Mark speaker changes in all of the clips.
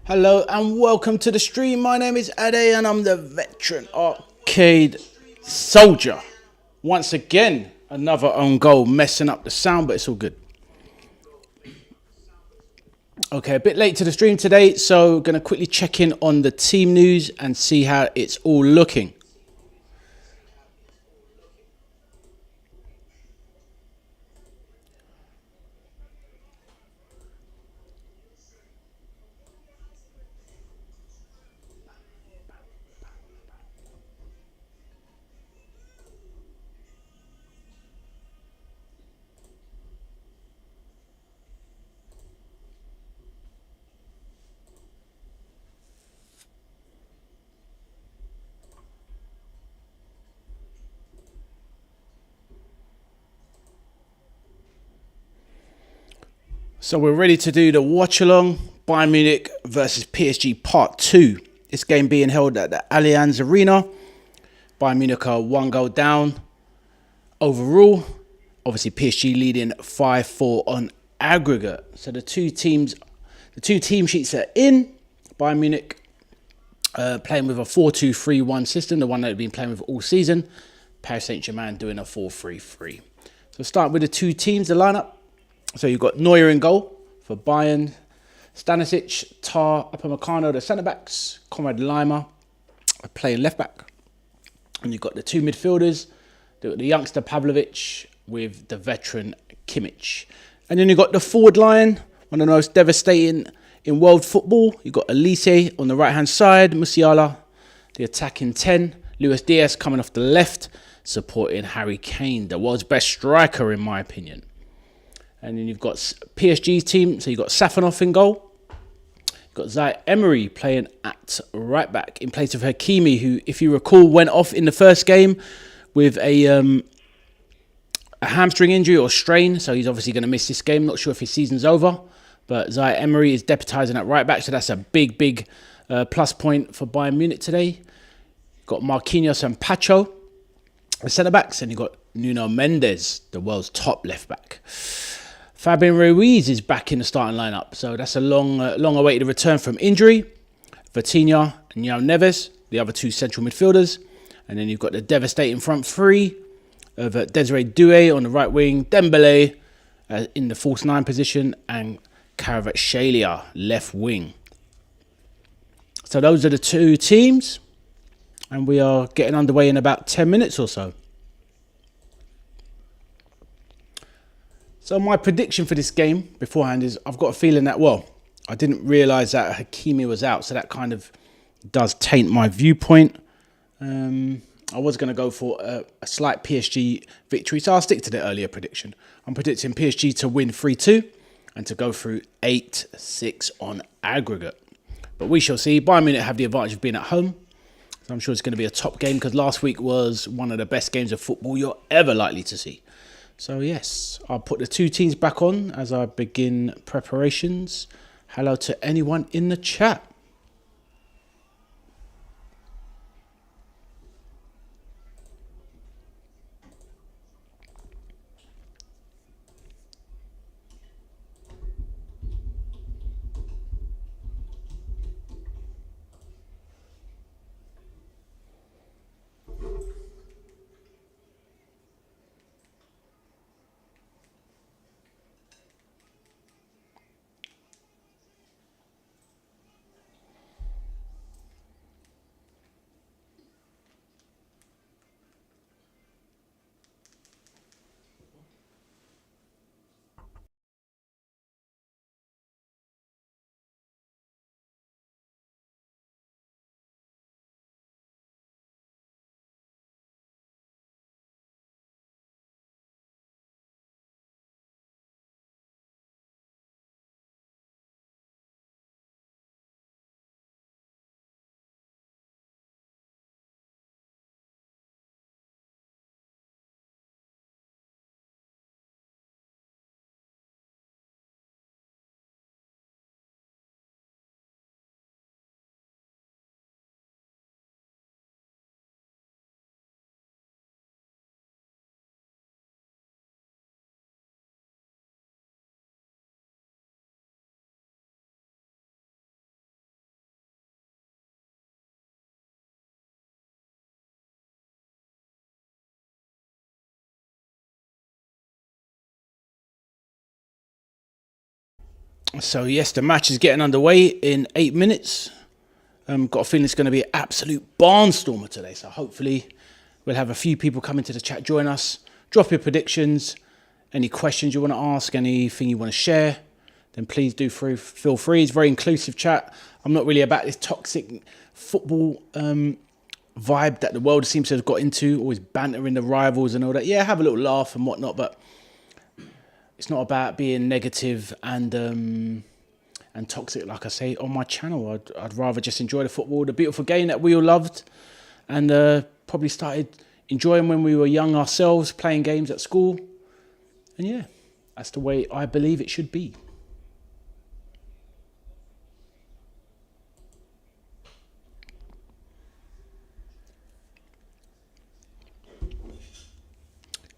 Speaker 1: Hello and welcome to the stream. My name is Ade and I'm the veteran arcade soldier. Once again, another own goal messing up the sound, but it's all good. Okay, a bit late to the stream today, so going to quickly check in on the team news and see how it's all looking. So we're ready to do the Watchalong, Bayern Munich versus PSG Part 2. This game being held at the Allianz Arena. Bayern Munich are 1 goal down overall. Obviously PSG leading 5-4 on aggregate. So the two team sheets are in. Bayern Munich playing with a 4-2-3-1 system, the one that they've been playing with all season. Paris Saint-Germain doing a 4-3-3. So start with the two teams, the lineup. So you've got Neuer in goal for Bayern, Stanisic, Tar, Upamecano, the centre-backs, Conrad Lima playing left-back. And you've got the two midfielders, the youngster Pavlovic with the veteran Kimmich. And then you've got the forward line, one of the most devastating in world football. You've got Elise on the right-hand side, Musiala, the attacking 10, Luis Diaz coming off the left, supporting Harry Kane, the world's best striker in my opinion. And then you've got PSG's team, so you've got Safonov in goal. You've got Zaire Emery playing at right back in place of Hakimi, who, if you recall, went off in the first game with a hamstring injury or strain. So he's obviously going to miss this game. Not sure if his season's over. But Zaire Emery is deputising at right back, so that's a big plus point for Bayern Munich today. You've got Marquinhos and Pacho, the centre-backs. And you've got Nuno Mendes, the world's top left-back. Fabian Ruiz is back in the starting lineup, so that's a long-awaited return from injury. Vitinha and João Neves, the other two central midfielders. And then you've got the devastating front three of Desiree Doué on the right wing, Dembele in the false 9 position, and Kvaratskhelia left wing. So those are the two teams, and we are getting underway in about 10 minutes or so. So my prediction for this game beforehand is I've got a feeling that, well, I didn't realise that Hakimi was out, so that kind of does taint my viewpoint. I was going to go for a slight PSG victory, so I'll stick to the earlier prediction. I'm predicting PSG to win 3-2 and to go through 8-6 on aggregate. But we shall see. Bayern Munich have the advantage of being at home, so I'm sure it's going to be a top game because last week was one of the best games of football you're ever likely to see. So yes, I'll put the two teams back on as I begin preparations. Hello to anyone in the chat. So yes, the match is getting underway in 8 minutes. Got a feeling it's going to be an absolute barnstormer today. So hopefully we'll have a few people come into the chat, join us. Drop your predictions, any questions you want to ask, anything you want to share, then please do feel free. It's a very inclusive chat. I'm not really about this toxic football vibe that the world seems to have got into, always bantering the rivals and all that. Yeah, have a little laugh and whatnot, but it's not about being negative and toxic, like I say, on my channel. I'd rather just enjoy the football, the beautiful game that we all loved, and probably started enjoying when we were young ourselves, playing games at school. And yeah, that's the way I believe it should be.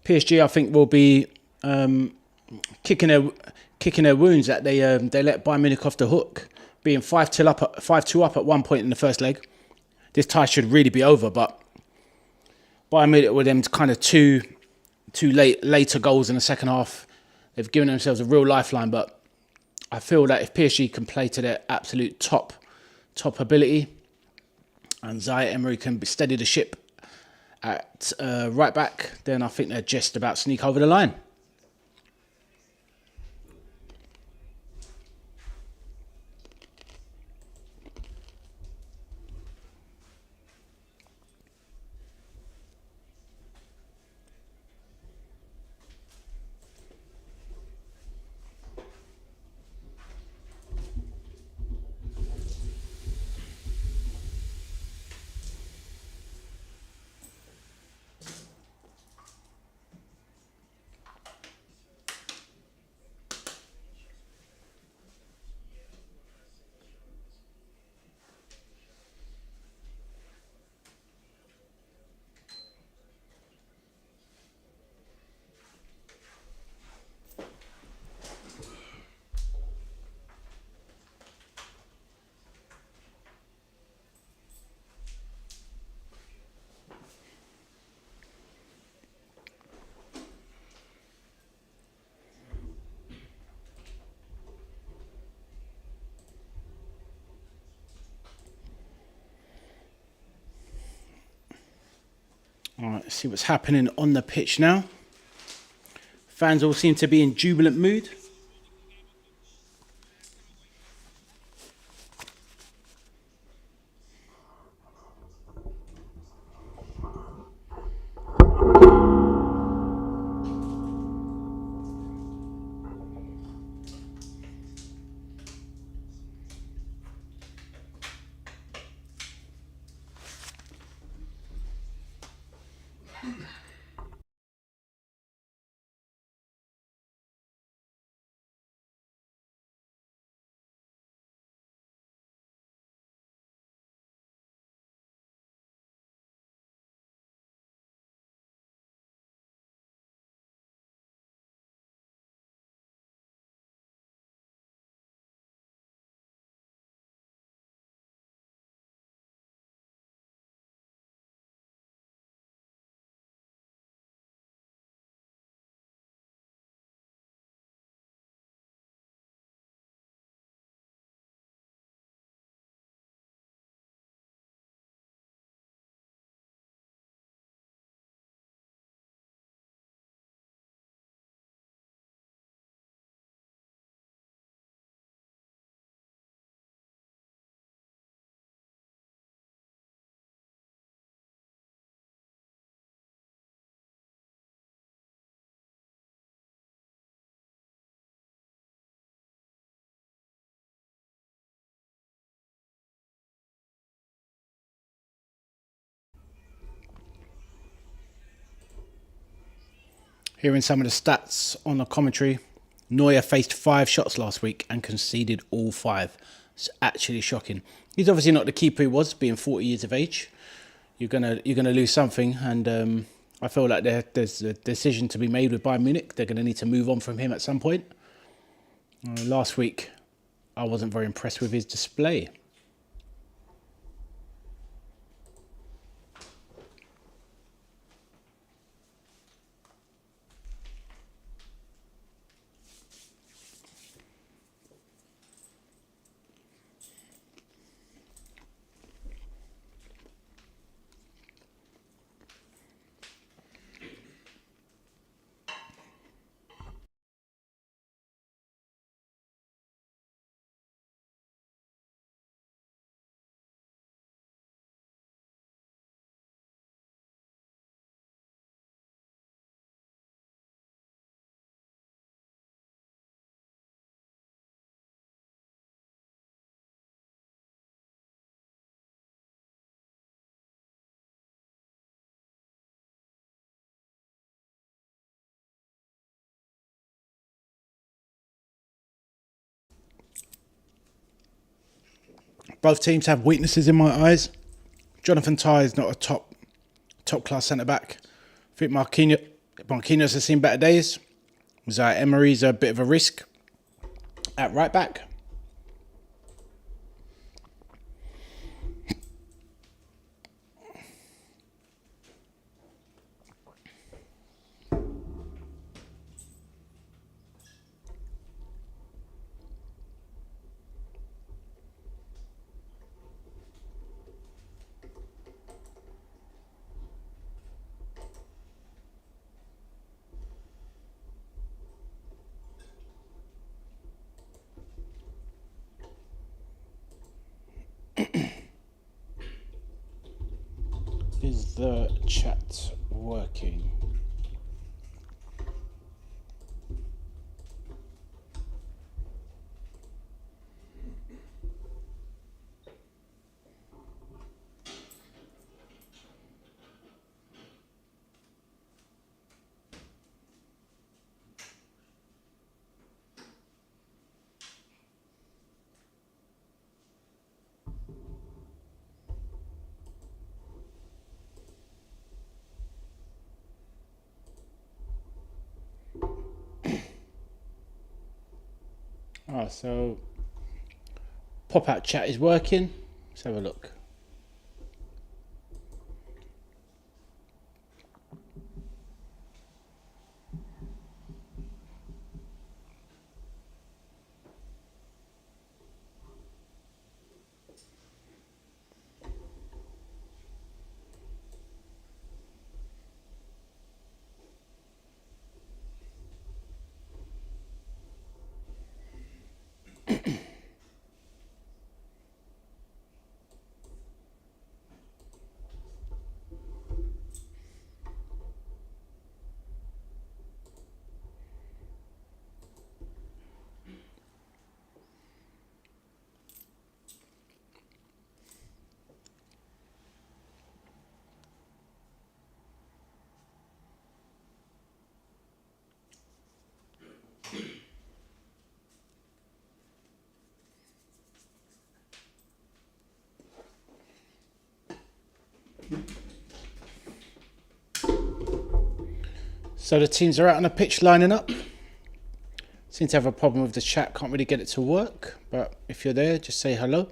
Speaker 1: PSG, I think, will be kicking their wounds that they let Bayern Munich off the hook, being 5-2 up at one point in the first leg. This tie should really be over, but Bayern Munich with them kind of two later goals in the second half, they've given themselves a real lifeline. But I feel that if PSG can play to their absolute top ability, and Zaire Emery can steady the ship at right back, then I think they're just about sneak over the line. All right, let's see what's happening on the pitch now. Fans all seem to be in jubilant mood. Hearing some of the stats on the commentary, Neuer faced 5 shots last week and conceded all 5. It's actually shocking. He's obviously not the keeper he was, being 40 years of age. You're gonna lose something, and I feel like there's a decision to be made with Bayern Munich. They're gonna need to move on from him at some point. Last week, I wasn't very impressed with his display. Both teams have weaknesses in my eyes. Jonathan Tah is not a top class centre back. I think Marquinhos has seen better days. Zaire Emery's a bit of a risk at right back. Is the chat working? So pop-out chat is working. Let's have a look. So the teams are out on the pitch lining up. Seem to have a problem with the chat, can't really get it to work, but if you're there, just say hello.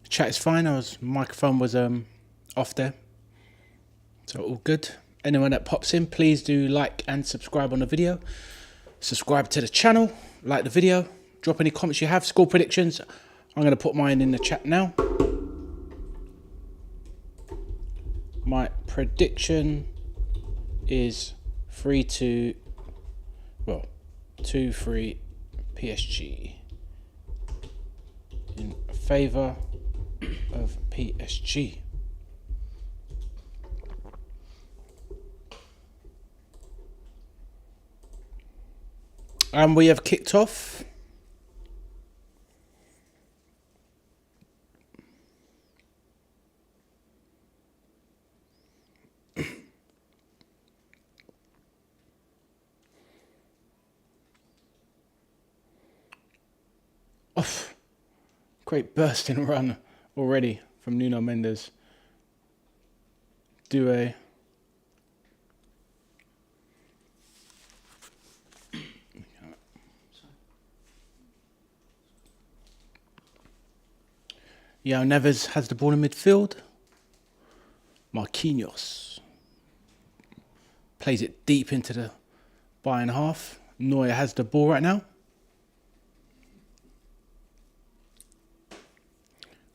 Speaker 1: Chat is fine. Microphone was off there, so all good. Anyone that pops in, please do like and subscribe on the video. Subscribe to the channel, like the video, drop any comments you have, score predictions. I'm going to put mine in the chat now. My prediction is 3-2, well, 2-3 PSG in favour of PSG. And we have kicked off. Off. Great bursting run already from Nuno Mendes. Doué. João Neves has the ball in midfield. Marquinhos plays it deep into the Bayern half. Neuer has the ball right now.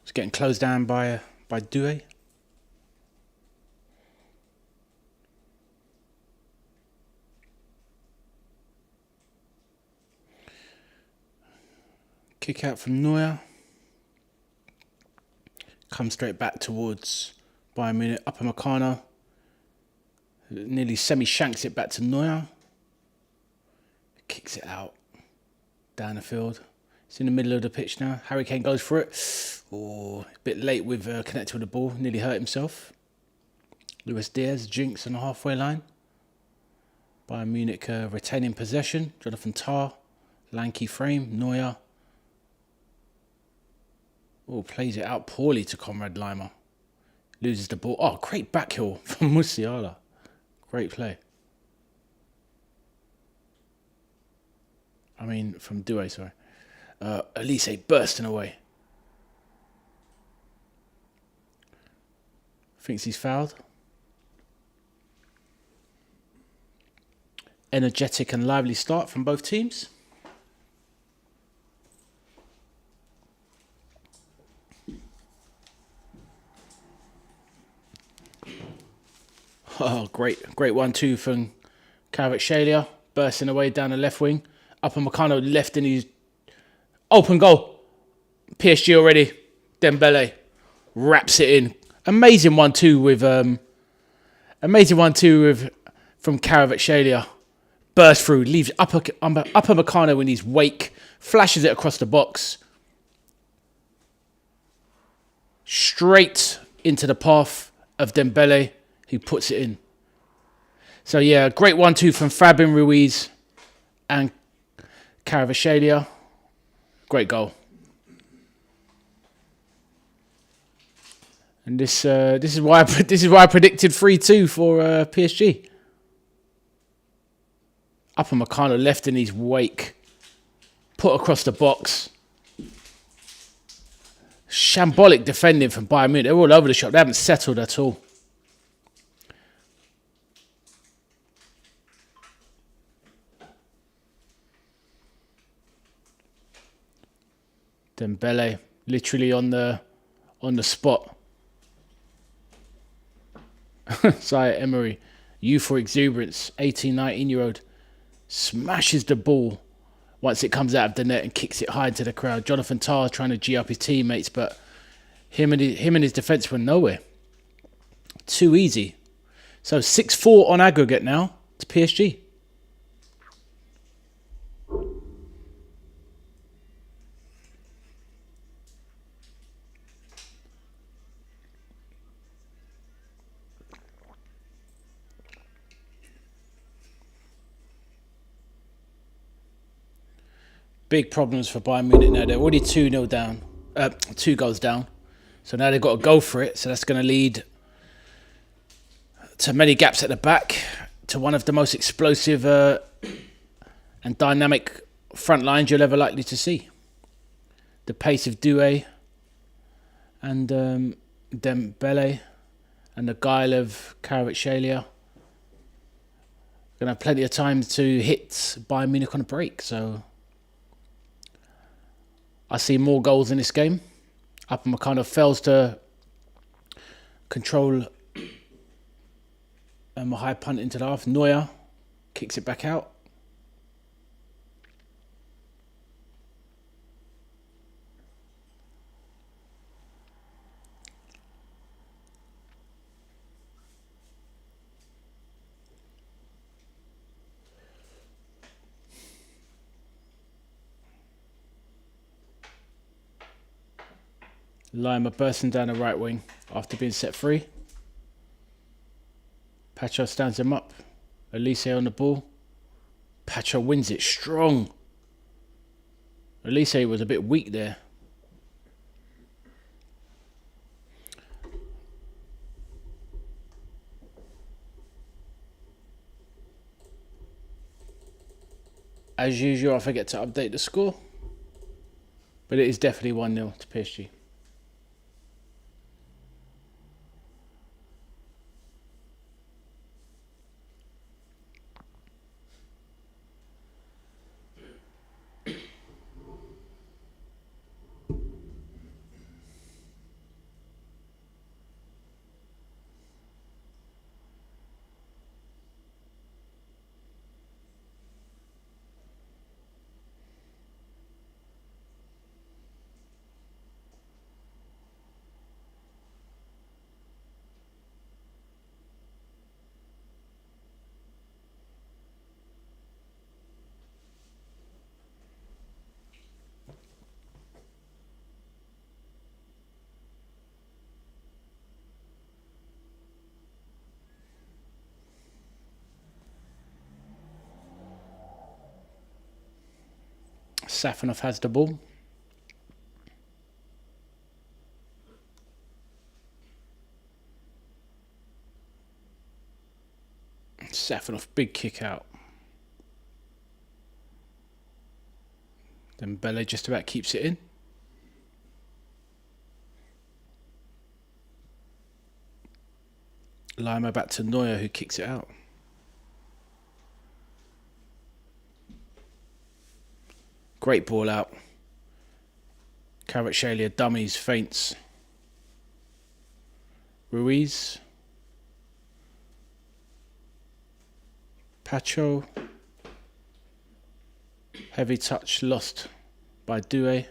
Speaker 1: It's getting closed down by Doué. Kick out from Neuer. Comes straight back towards Bayern Munich. Upamecano nearly semi-shanks it back to Neuer. Kicks it out down the field. It's in the middle of the pitch now. Harry Kane goes for it. Oh, a bit late with connecting with the ball. Nearly hurt himself. Luis Diaz jinks on the halfway line. Bayern Munich retaining possession. Jonathan Tah, lanky frame. Neuer. Oh, plays it out poorly to Conrad Laimer. Loses the ball. Oh, great back heel from Musiala. Great play. I mean, from Doué, sorry. Elise bursting away. Thinks he's fouled. Energetic and lively start from both teams. Oh, great 1-2 from Kvaratskhelia, bursting away down the left wing. Upamecano left in his open goal. PSG already. Dembele wraps it in. Amazing 1-2 from Kvaratskhelia. Burst through, leaves Upamecano in his wake, flashes it across the box. Straight into the path of Dembele, who puts it in. So yeah, great 1-2 from Fabian Ruiz and Kvaratskhelia. Great goal. And this is why I predicted 3-2 for PSG. Upamecano left in his wake, put across the box. Shambolic defending from Bayern Munich. They're all over the shop. They haven't settled at all. Dembele literally on the spot. Zaire Emery, youthful exuberance, 18, 19-year-old, smashes the ball once it comes out of the net and kicks it high into the crowd. Jonathan Tah trying to G up his teammates, but him and his defence were nowhere. Too easy. So 6-4 on aggregate now to PSG. Big problems for Bayern Munich now. They're already 2-0 down, 2 goals down. So now they've got to go for it. So that's going to lead to many gaps at the back, to one of the most explosive and dynamic front lines you're ever likely to see. The pace of Doué and Dembele and the guile of Kvaratskhelia. Going to have plenty of time to hit Bayern Munich on a break. So I see more goals in this game. Upamecano fails to control A high punt into the half. Neuer kicks it back out. Lima bursting down the right wing after being set free. Pacho stands him up. Elise on the ball. Pacho wins it strong. Elise was a bit weak there. As usual, I forget to update the score. But it is definitely 1-0 to PSG. Safanov has the ball. Safanov, big kick out. Then Bele just about keeps it in. Lima back to Neuer, who kicks it out. Great ball out. Kvaratskhelia dummies, feints. Ruiz. Pacho. Heavy touch lost by Doué.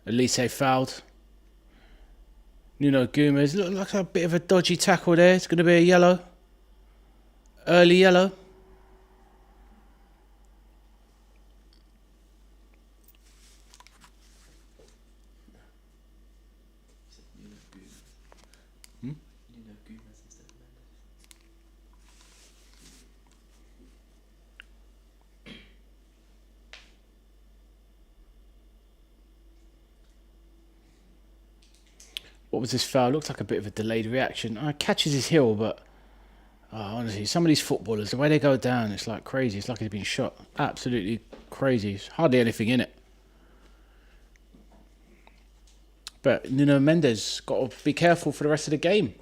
Speaker 1: Elise fouled. Nuno Gomez. Looked like a bit of a dodgy tackle there. It's going to be a yellow. Early yellow. What was this foul? Looked like a bit of a delayed reaction. Catches his heel, but honestly, some of these footballers, the way they go down, it's like crazy. It's like he's been shot. Absolutely crazy. There's hardly anything in it. But Nuno Mendes got to be careful for the rest of the game.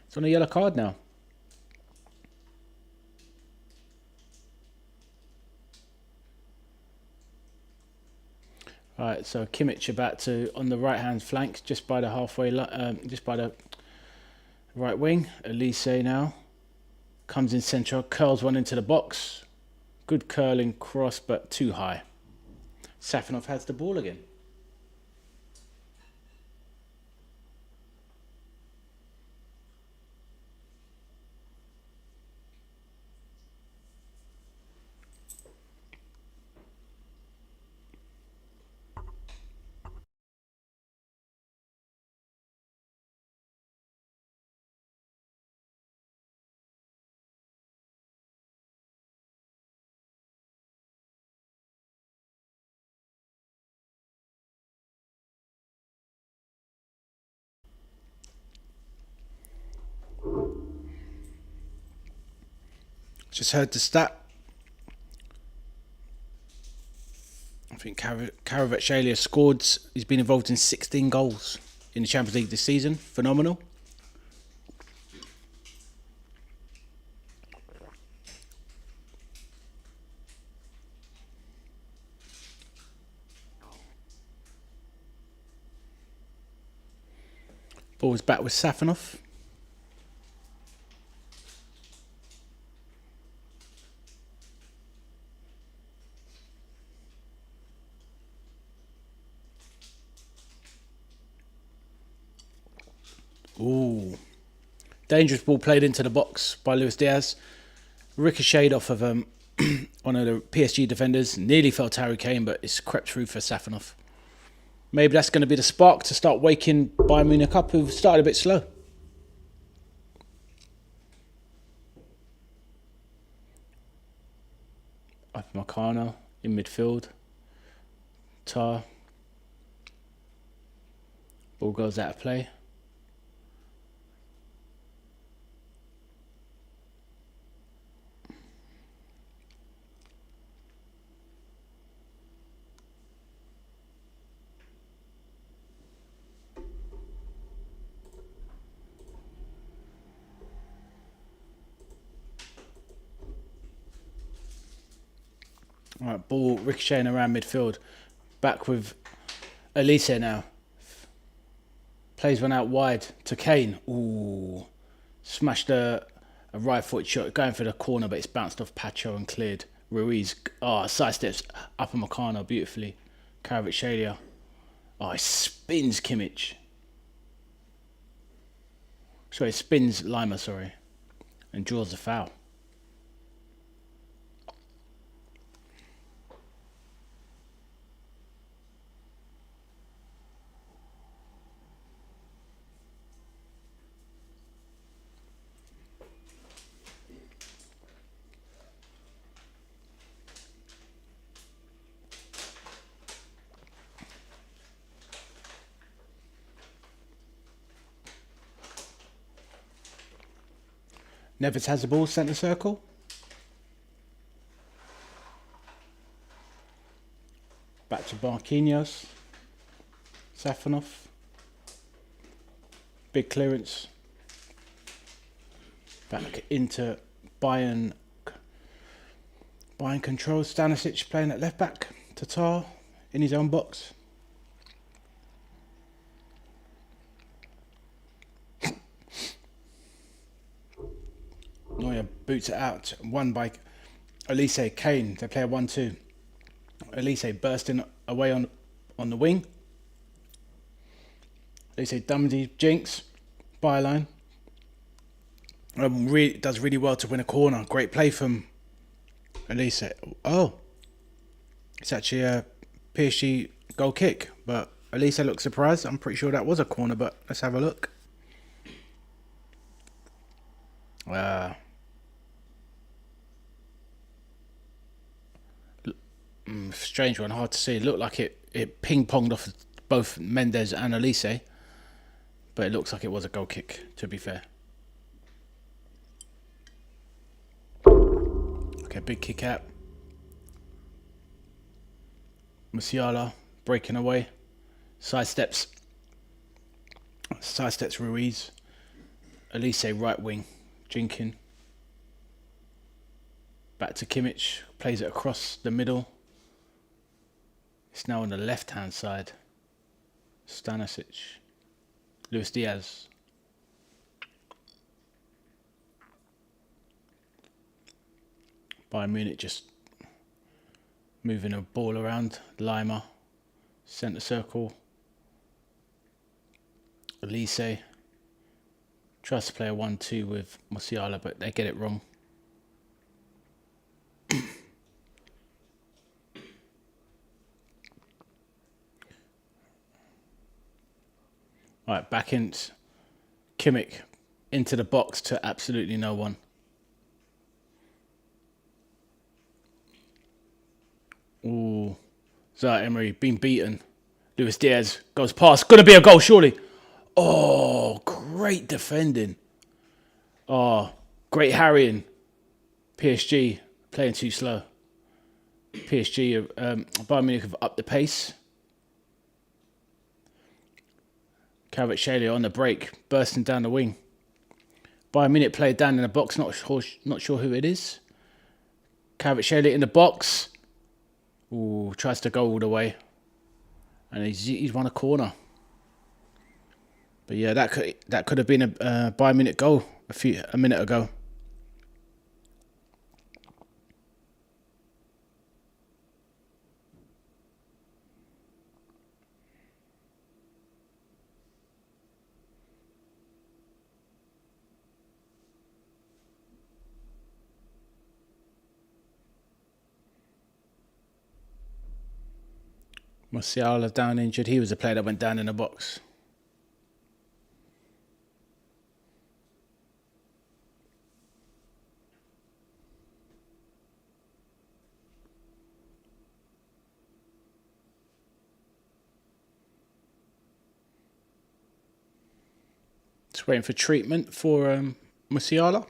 Speaker 1: It's on a yellow card now. Right, so Kimmich about to on the right hand flank, just by the halfway, just by the right wing. Elise now comes in central, curls one into the box. Good curling cross, but too high. Safanov has the ball again. Just heard the stat. I think Kvaratskhelia scored. He's been involved in 16 goals in the Champions League this season. Phenomenal. Ball's back with Safanov. Dangerous ball played into the box by Luis Diaz. Ricocheted off of one of the PSG defenders. Nearly fell to Harry Kane, but it's crept through for Safanov. Maybe that's going to be the spark to start waking Bayern Munich up, who've started a bit slow. Up Marcano in midfield. Tar. Ball goes out of play. Alright, ball ricocheting around midfield. Back with Elise now. Plays one out wide to Kane. Ooh. Smashed a right foot shot. Going for the corner, but it's bounced off Pacho and cleared. Ruiz. Oh, sidesteps Upper Meccano beautifully. Kvaratskhelia. Oh, he spins Kimmich. Sorry, spins Lima, sorry. And draws the foul. Neves has the ball, centre circle. Back to Marquinhos. Safanov. Big clearance. Back into Bayern. Bayern control. Stanisic playing at left back. Tatar in his own box. Neuer boots it out. Won by Elise. Kane. They play a 1-2. Elise bursting away on the wing. Elise Dumdy jinx. Byline. Does really well to win a corner. Great play from Elise. Oh. It's actually a PSG goal kick. But Elise looks surprised. I'm pretty sure that was a corner, but let's have a look. Strange one, hard to see. It looked like it ping-ponged off both Mendes and Elise. But it looks like it was a goal kick, to be fair. Okay, big kick out. Musiala breaking away. Sidesteps Ruiz. Elise right wing. Jinkin. Back to Kimmich. Plays it across the middle. It's now on the left-hand side. Stanisic. Luis Diaz. Bayern Munich just moving a ball around. Lima. Centre circle. Elise. Tries to play a 1-2 with Musiala, but they get it wrong. Alright, back in Kimmich into the box to absolutely no one. Ooh. Zaire Emery been beaten. Luis Diaz goes past. Gonna be a goal, surely. Oh, great defending. Oh, great harrying. PSG playing too slow. PSG, Bayern Munich have upped the pace. Kvaratskhelia on the break, bursting down the wing. Bayern Munich played down in the box, not sure who it is. Kvaratskhelia in the box. Ooh, tries to go all the way. And he's won a corner. But yeah, that could have been a Bayern Munich goal a minute ago. Musiala down injured. He was the player that went down in the box. Just waiting for treatment for Musiala.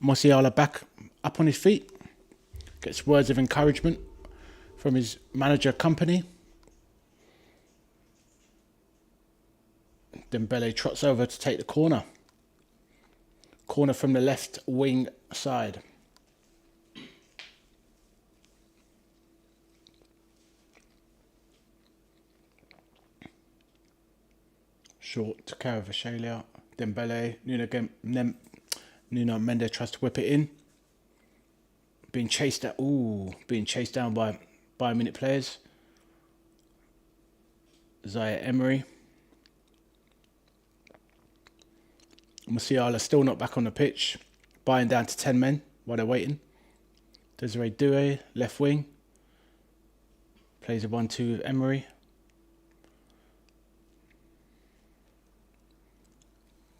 Speaker 1: Musiala back up on his feet. Gets words of encouragement from his manager company. Dembele trots over to take the corner. Corner from the left wing side. Short to Kvaratskhelia. Dembele. Nuno Mendes tries to whip it in. Being chased down by Bayern Munich players. Zaire Emery. Musiala still not back on the pitch. Bayern down to 10 men while they're waiting. Desiree Doué, left wing. Plays a 1-2 with Emery.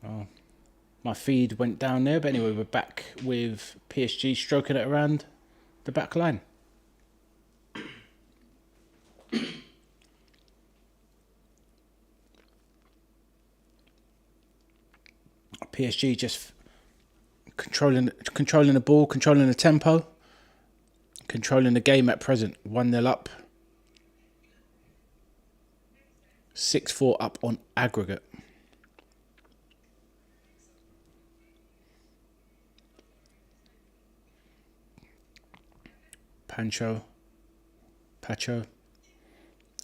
Speaker 1: Oh, my feed went down there, but anyway, we're back with PSG stroking it around the back line. PSG just controlling the ball, controlling the tempo, controlling the game at present. 1-0 up. 6-4 up on aggregate. Pacho.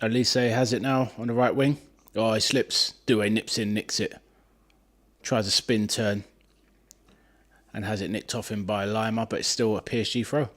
Speaker 1: Elise has it now on the right wing. Oh, he slips. Doué nips in, nicks it. Tries a spin turn. And has it nicked off him by Lima, but it's still a PSG throw.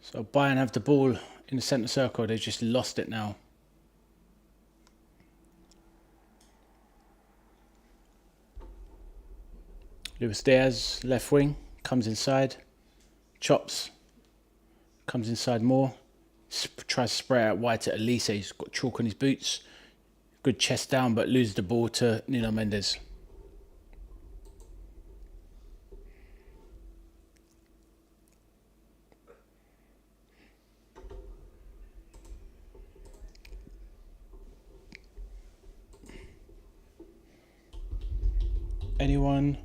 Speaker 1: So Bayern have the ball in the centre circle. They've just lost it now. Luis Diaz, left wing, comes inside, chops, comes inside more, tries to spray out wide to Elise. He's got chalk on his boots. Good chest down, but loses the ball to Nuno Mendes. Anyone?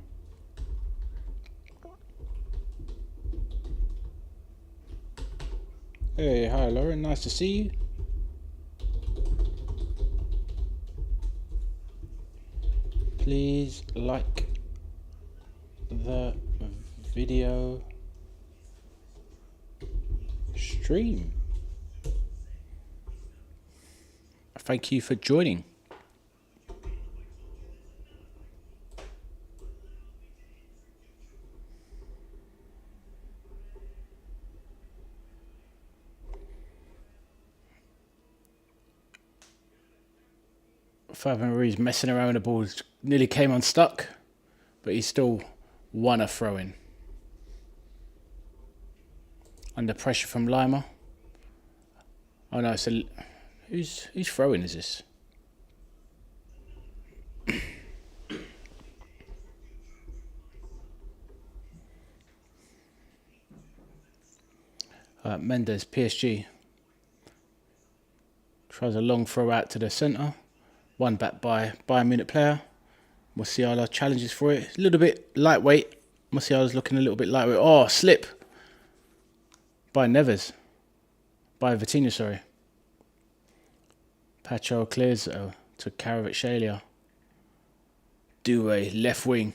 Speaker 1: Hey, hi Lauren, nice to see you. Please like the video stream. Thank you for joining. Fabian Ruiz messing around with the ball, nearly came unstuck, but he still won a throw-in. Under pressure from Lima. Oh no, so whose throw-in is this? Mendes, PSG. Tries a long throw out to the centre. One back by Bayern Munich player. Musiala challenges for it. A little bit lightweight Musiala's looking a little bit lightweight. Oh, slip by Neves. By Vitinha, sorry. Pacho clears to Kvaratskhelia. Doué, left wing.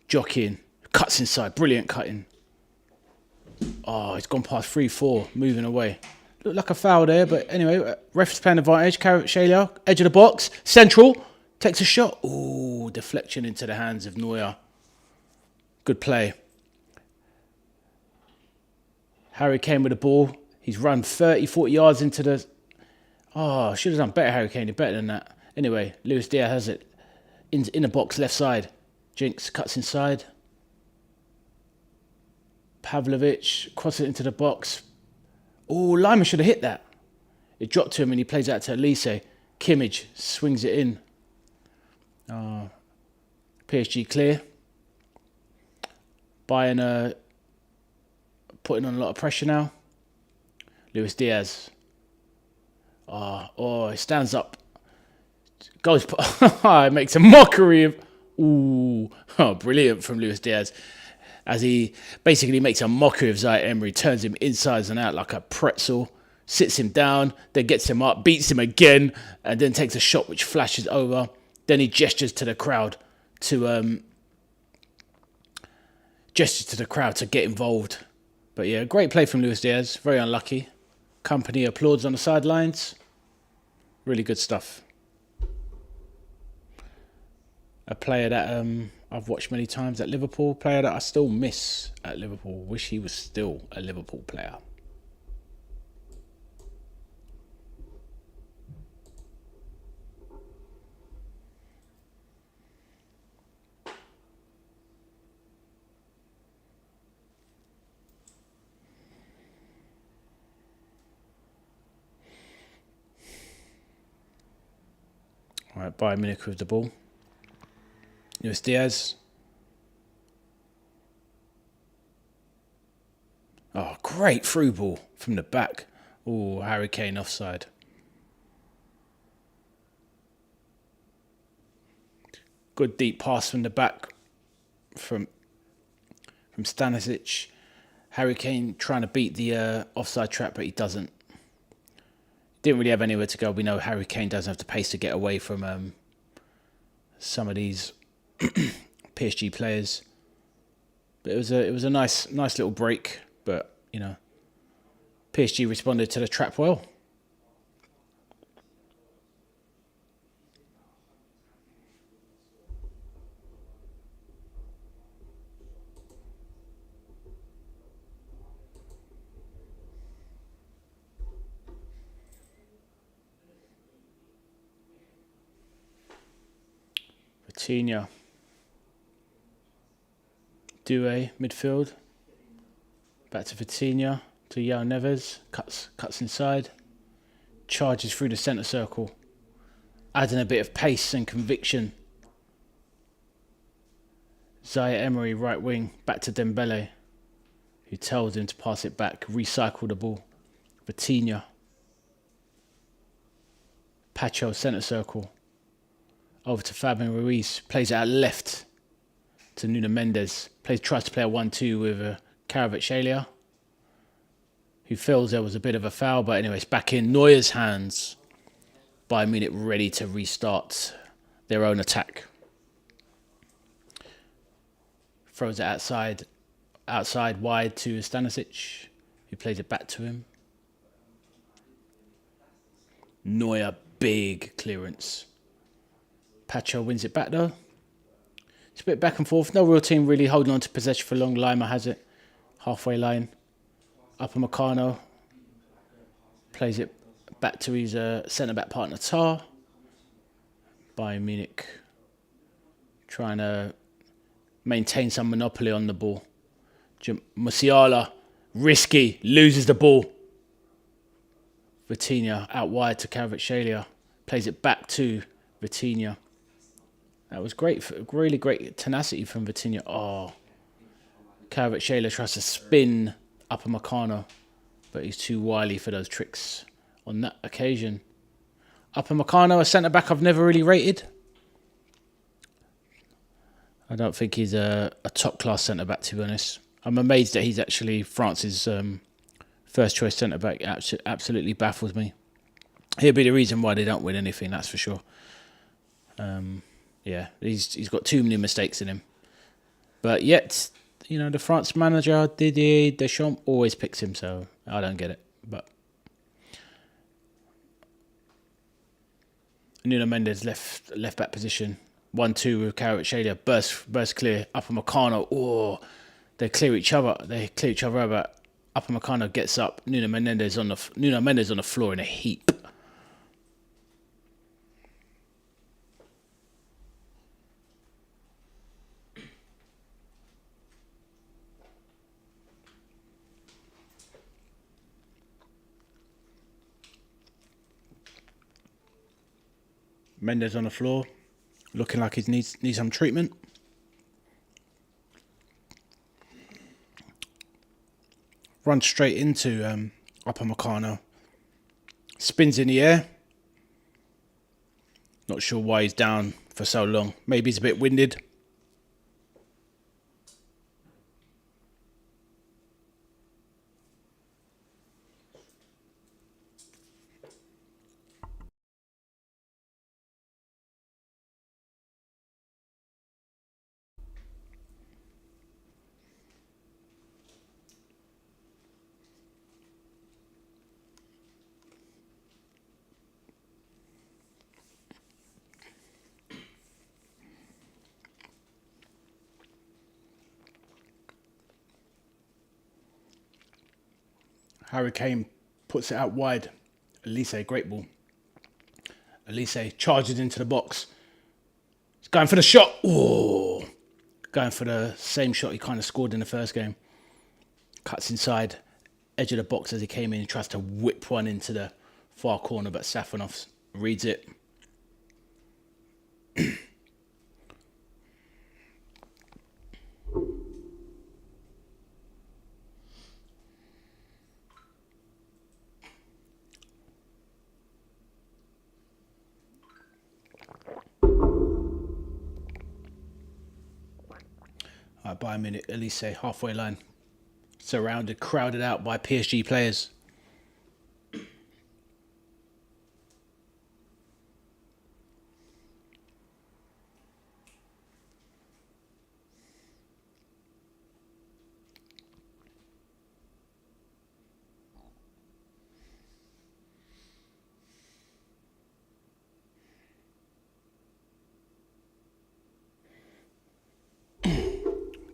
Speaker 1: Jockeying. Cuts inside. Brilliant cutting. Oh, it's gone past 3-4. Moving away. Looked like a foul there, but anyway, ref's playing advantage. Kvaratskhelia, edge of the box. Central. Takes a shot. Ooh, deflection into the hands of Neuer. Good play. Harry Kane with the ball. He's run 30, 40 yards into the... Oh, should have done better, Harry Kane. Did better than that. Anyway, Luis Diaz has it. In the box, left side. Jinx cuts inside. Pavlovic crosses it into the box. Oh, Lima should have hit that. It dropped to him and he plays out to Elise. Kimmage swings it in. PSG clear. Bayern putting on a lot of pressure now. Luis Diaz. Oh, he stands up. Goes. It makes a mockery of. Ooh, brilliant from Luis Diaz. As he basically makes a mockery of Zaire Emery, turns him inside and out like a pretzel, sits him down, then gets him up, beats him again, and then takes a shot which flashes over. Then he gestures to the crowd to get involved. But yeah, great play from Luis Diaz. Very unlucky. Company applauds on the sidelines. Really good stuff. A player that I've watched many times at Liverpool. Player that I still miss at Liverpool. Wish he was still a Liverpool player. All right, Bayern Munich with the ball. Luis Diaz. Oh, great through ball from the back. Oh, Harry Kane offside. Good deep pass from the back from Stanisic. Harry Kane trying to beat the offside trap, but he doesn't. Didn't really have anywhere to go. We know Harry Kane doesn't have the pace to get away from some of these PSG players. But it was a nice little break. But you know, PSG responded to the trap well. Vitinha. Doué, midfield. Back to Vitinha, to João Neves. Cuts inside. Charges through the centre circle. Adding a bit of pace and conviction. Zaire Emery, right wing. Back to Dembele, who tells him to pass it back. Recycle the ball. Vitinha. Pacho, centre circle. Over to Fabian Ruiz. Plays it out left to Nuno Mendes. Tries to play a 1-2 with Kvaratskhelia, who feels there was a bit of a foul. But anyway, it's back in Neuer's hands. Bayern Munich ready to restart their own attack. Throws it outside wide to Stanisic, who plays it back to him. Neuer, big clearance. Pacho wins it back though. It's a bit back and forth. No real team really holding on to possession for long. Lima has it. Halfway line. Upamecano plays it back to his centre-back partner Tar. Bayern Munich trying to maintain some monopoly on the ball. Musiala, risky, loses the ball. Vitinha out wide to Kvaratskhelia. Plays it back to Vitinha. That was great, really great tenacity from Vitinha. Oh, Kvaratskhelia tries to spin Upamecano, but he's too wily for those tricks on that occasion. Upamecano, a centre-back I've never really rated. I don't think he's a top-class centre-back, to be honest. I'm amazed that he's actually France's first-choice centre-back. Absolutely baffles me. He'll be the reason why they don't win anything, that's for sure. Yeah, he's got too many mistakes in him. But yet, you know, the France manager, Didier Deschamps, always picks him, so I don't get it. But Nuno Mendes left back position. 1-2 with Kvaratskhelia. Burst clear. Upamecano. Oh, they clear each other. But Upamecano gets up. Nuno Mendes on the floor in a heap. Mendes on the floor, looking like he needs some treatment. Runs straight into Upamecano. Spins in the air. Not sure why he's down for so long. Maybe he's a bit winded. Harry Kane puts it out wide. Elise, great ball. Elise charges into the box. He's going for the shot. Oh, going for the same shot he kind of scored in the first game. Cuts inside, edge of the box as he came in. He tries to whip one into the far corner, but Safonov reads it. Bayern Munich, Elise, halfway line. Surrounded, crowded out by PSG players.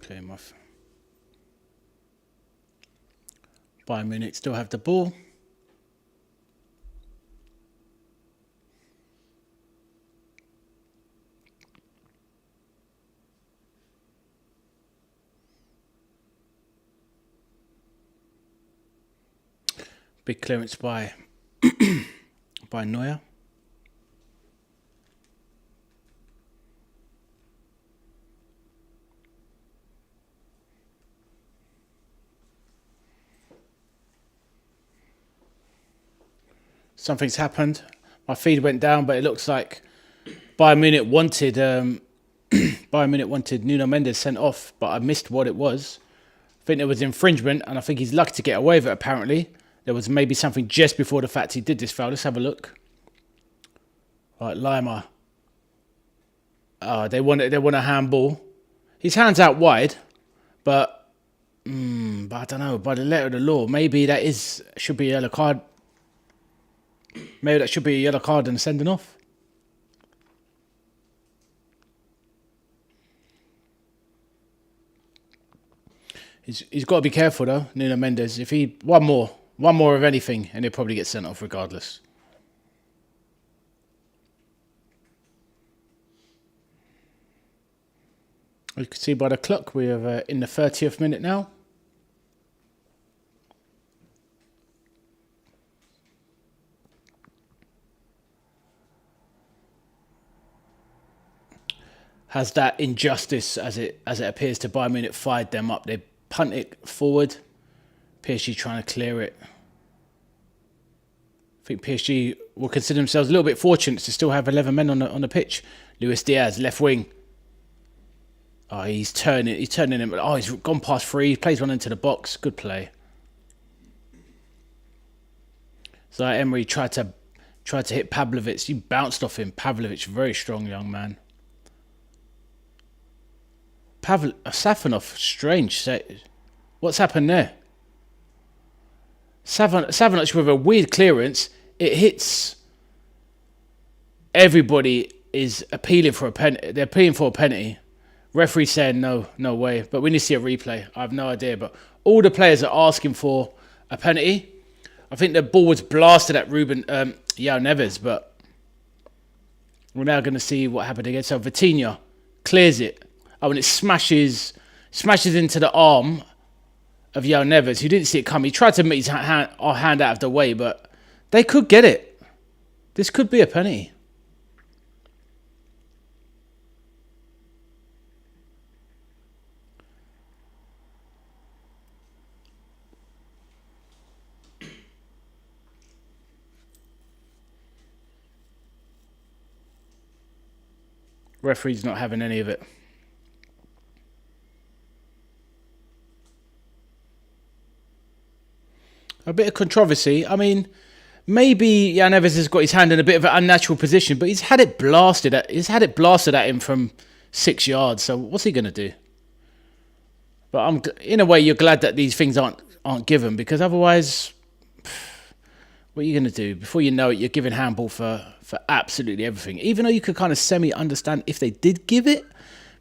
Speaker 1: Clear him off. Bayern Munich still have the ball. Big clearance by Neuer. Something's happened. My feed went down, but it looks like Bayern Munich wanted Nuno Mendes sent off, but I missed what it was. I think there was infringement, and I think he's lucky to get away with it. Apparently, there was maybe something just before the fact he did this foul. Let's have a look. All right, Lima. They want a handball. His hands out wide, but I don't know. By the letter of the law, maybe should be a yellow card. Maybe that should be a yellow card and sending off. He's got to be careful though, Nuno Mendes. If he one more of anything, and he'll probably get sent off regardless. You can see by the clock we are in the 30th minute now. Has that injustice, as it appears to Bayern Munich, fired them up? They punt it forward. PSG trying to clear it. I think PSG will consider themselves a little bit fortunate to still have 11 men on the pitch. Luis Diaz, left wing. Oh, he's turning him. Oh, he's gone past 3. He plays one into the box. Good play. So Emery tried to hit Pavlovic. He bounced off him. Pavlovic, very strong young man. Safanov, strange. What's happened there? Safanov with a weird clearance. It hits. Everybody is appealing for a penalty. They're appealing for a penalty. Referee saying no way. But we need to see a replay. I have no idea. But all the players are asking for a penalty. I think the ball was blasted at Yao Neves, but we're now going to see what happened again. So Vitinha clears it. Oh, and it smashes into the arm of Yao Neves, who didn't see it come. He tried to make his hand out of the way, but they could get it. This could be a penalty. Referee's not having any of it. A bit of controversy. I mean, maybe Yao Neves has got his hand in a bit of an unnatural position, but he's had it blasted at him from 6 yards. So what's he going to do? But in a way, you're glad that these things aren't given, because otherwise, what are you going to do? Before you know it, you're giving handball for absolutely everything. Even though you could kind of semi-understand if they did give it,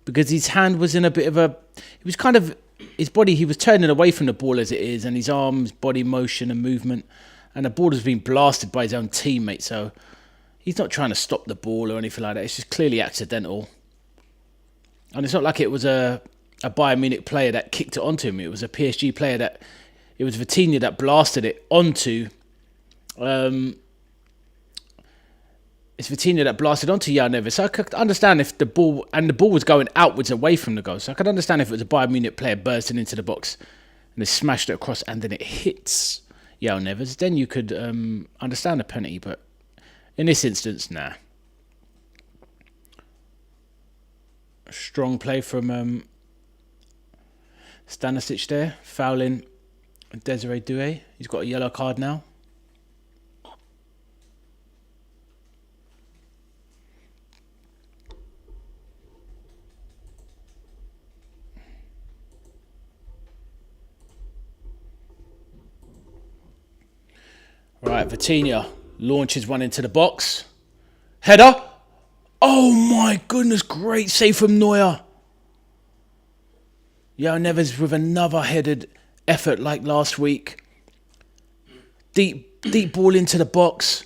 Speaker 1: because his hand was in a bit of a... He was kind of... His body, he was turning away from the ball as it is, and his arms, body motion and movement, and the ball was being blasted by his own teammate, so he's not trying to stop the ball or anything like that. It's just clearly accidental. And it's not like it was a Bayern Munich player that kicked it onto him. It was a PSG player it was Vitinha that blasted it onto... It's Vitinha that blasted onto Yao Neves. So I could understand if the ball was going outwards away from the goal. So I could understand if it was a Bayern Munich player bursting into the box and they smashed it across and then it hits Yao Neves. Then you could understand a penalty. But in this instance, nah. Strong play from Stanisic there, fouling Desiree Doué. He's got a yellow card now. Right, Vitinha launches one into the box. Header. Oh my goodness, great save from Neuer. Yao Neves with another headed effort like last week. Deep ball into the box.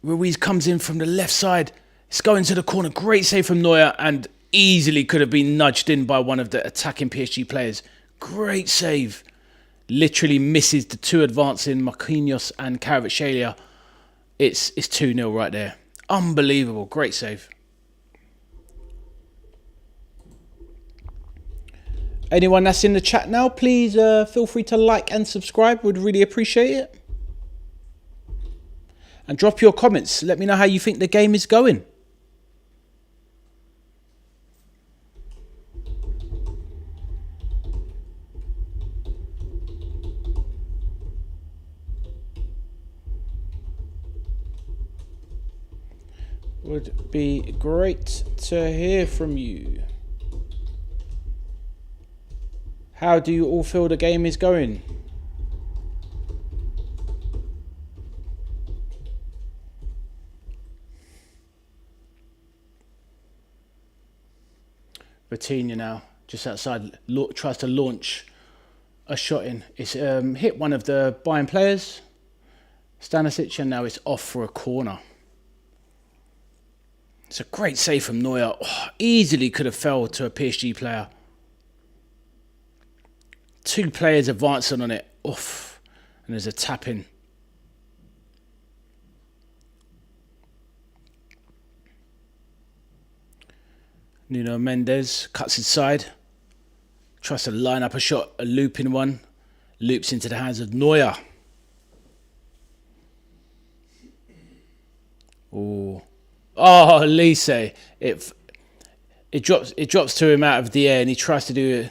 Speaker 1: Ruiz comes in from the left side. It's going to the corner. Great save from Neuer, and easily could have been nudged in by one of the attacking PSG players. Great save. Literally misses the two advancing Marquinhos and Kvaratskhelia. It's 2-0 right there. Unbelievable. Great save. Anyone that's in the chat now, please feel free to like and subscribe. Would really appreciate it. And drop your comments. Let me know how you think the game is going. Would be great to hear from you. How do you all feel the game is going? Vitinha now, just outside, tries to launch a shot in. It's hit one of the Bayern players, Stanisic, and now it's off for a corner. It's a great save from Neuer. Oh, easily could have fell to a PSG player. Two players advancing on it. Oof. And there's a tap in. Nuno Mendes cuts inside. Tries to line up a shot, a looping one. Loops into the hands of Neuer. Oh, Lise. It drops to him out of the air, and he tries to do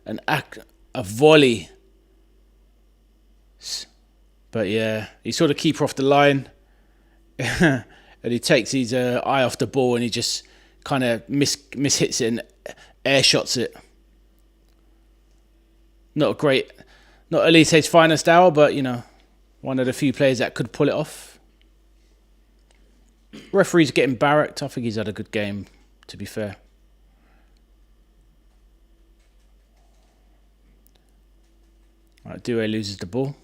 Speaker 1: a volley. But yeah, he saw the keeper off the line, and he takes his eye off the ball, and he just kind of mishits it and air shots it. Not Elise's finest hour, but one of the few players that could pull it off. Referee's getting barracked. I think he's had a good game, to be fair. Right, Due loses the ball.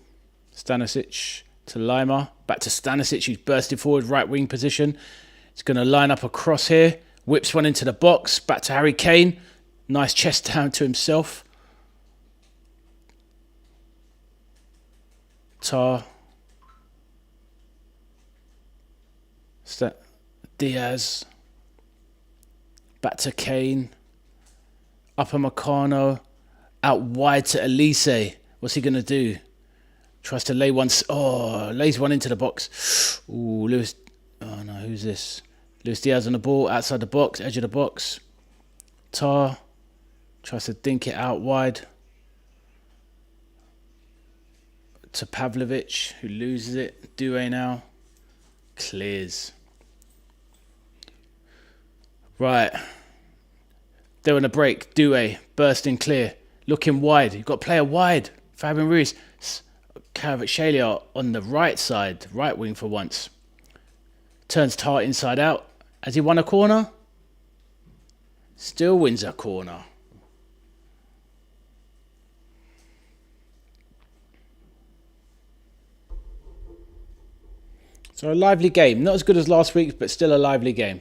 Speaker 1: Stanisic to Lima. Back to Stanisic, who's bursting forward, right wing position. He's going to line up across here. Whips one into the box. Back to Harry Kane. Nice chest down to himself. Tar. Diaz. Back to Kane. Upamecano. Out wide to Elise. What's he going to do? Tries to lay one. Lays one into the box. Ooh, Lewis. Oh no, who's this? Luis Diaz on the ball. Outside the box. Edge of the box. Tar. Tries to dink it out wide. To Pavlovic, who loses it. Due now. Clears. Right. They're on a break. Due bursting clear. Looking wide. You've got a player wide. Fabian Ruiz. Kvaratskhelia on the right side. Right wing for once. Turns Tar inside out. Has he won a corner? Still wins a corner. So a lively game. Not as good as last week, but still a lively game.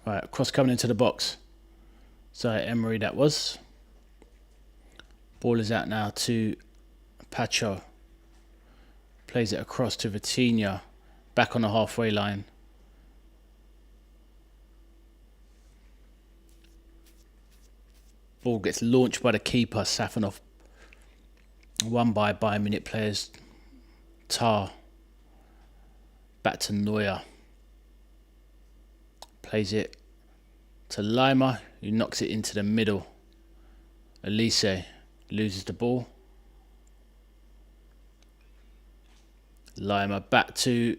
Speaker 1: Right, cross coming into the box. Emery that was. Ball is out now to Pacho. Plays it across to Vitinha. Back on the halfway line. Ball gets launched by the keeper, Safanov. Won by Bayern Munich players. Tar. Back to Neuer. Plays it to Lima, who knocks it into the middle. Elise loses the ball. Lima back to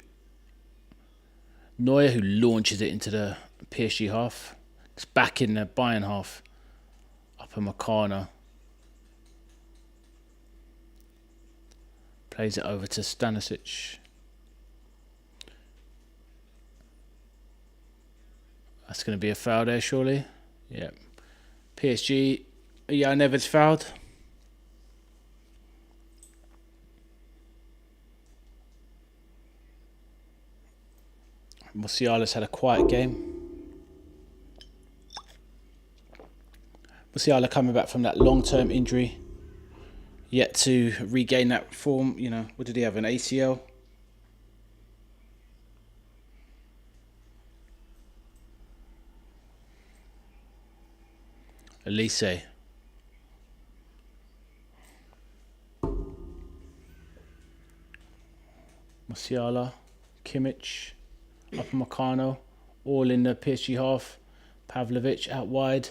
Speaker 1: Neuer, who launches it into the PSG half. It's back in the Bayern half. Upamecano. Plays it over to Stanisic. That's going to be a foul there, surely. Yep. PSG, Jan Neves fouled. Musiala's had a quiet game. Musiala coming back from that long-term injury. Yet to regain that form. What did he have, an ACL? Elise. Musiala, Kimmich, Upamecano, all in the PSG half. Pavlovic out wide.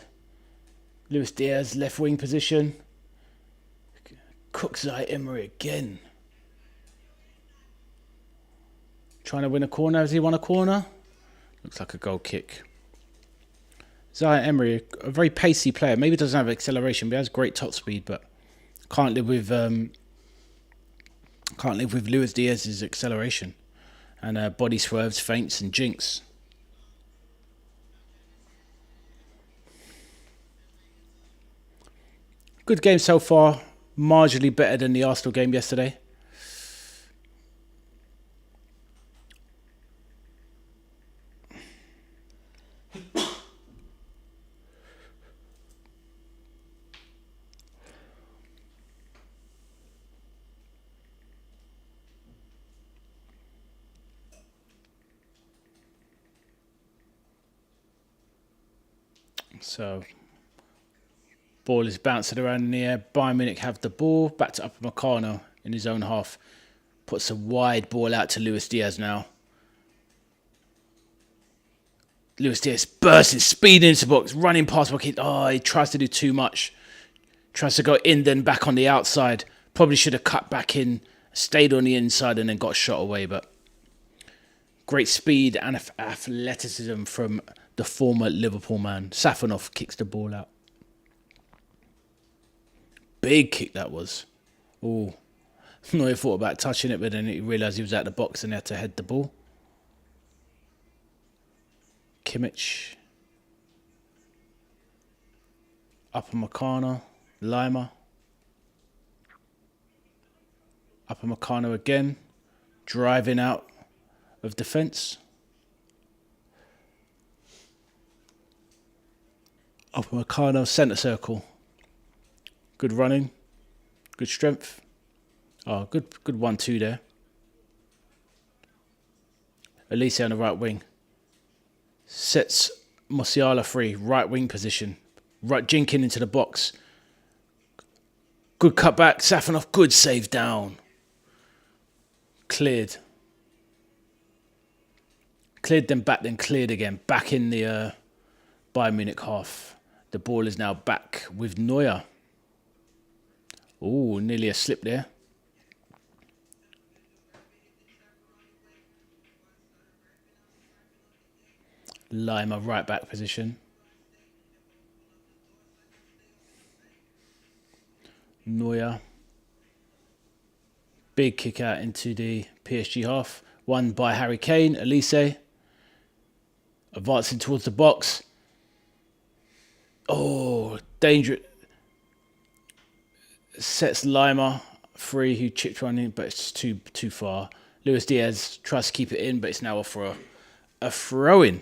Speaker 1: Luis Diaz, left wing position. Cooks Emery again. Trying to win a corner. Has he won a corner? Looks like a goal kick. Emery, a very pacey player. Maybe doesn't have acceleration, but he has great top speed. But can't live with Luis Diaz's acceleration and body swerves, feints, and jinks. Good game so far. Marginally better than the Arsenal game yesterday. So, ball is bouncing around in the air. Bayern Munich have the ball. Back to Upamecano in his own half. Puts a wide ball out to Luis Diaz now. Luis Diaz bursting, speeding into the box, running past Joaquin. Oh, he tries to do too much. Tries to go in, then back on the outside. Probably should have cut back in, stayed on the inside, and then got shot away. But great speed and athleticism from the former Liverpool man. Safonov kicks the ball out. Big kick that was. Oh, Neuer thought about touching it, but then he realised he was out the box and had to head the ball. Kimmich. Upamecano. Lima. Upamecano again. Driving out of defence. Upamecano, centre circle. Good running. Good strength. Oh, good 1-2 there. Elise on the right wing. Sets Musiala free. Right wing position. Right, jinking into the box. Good cutback. Safonov, good save down. Cleared. Cleared, then back, then cleared again. Back in the Bayern Munich half. The ball is now back with Neuer. Oh, nearly a slip there. Lima, right back position. Neuer. Big kick out into the PSG half. Won by Harry Kane. Elise. Advancing towards the box. Oh, dangerous. Sets Lima free, who chipped one in, but it's too far. Luis Diaz tries to keep it in, but it's now off for a throw-in.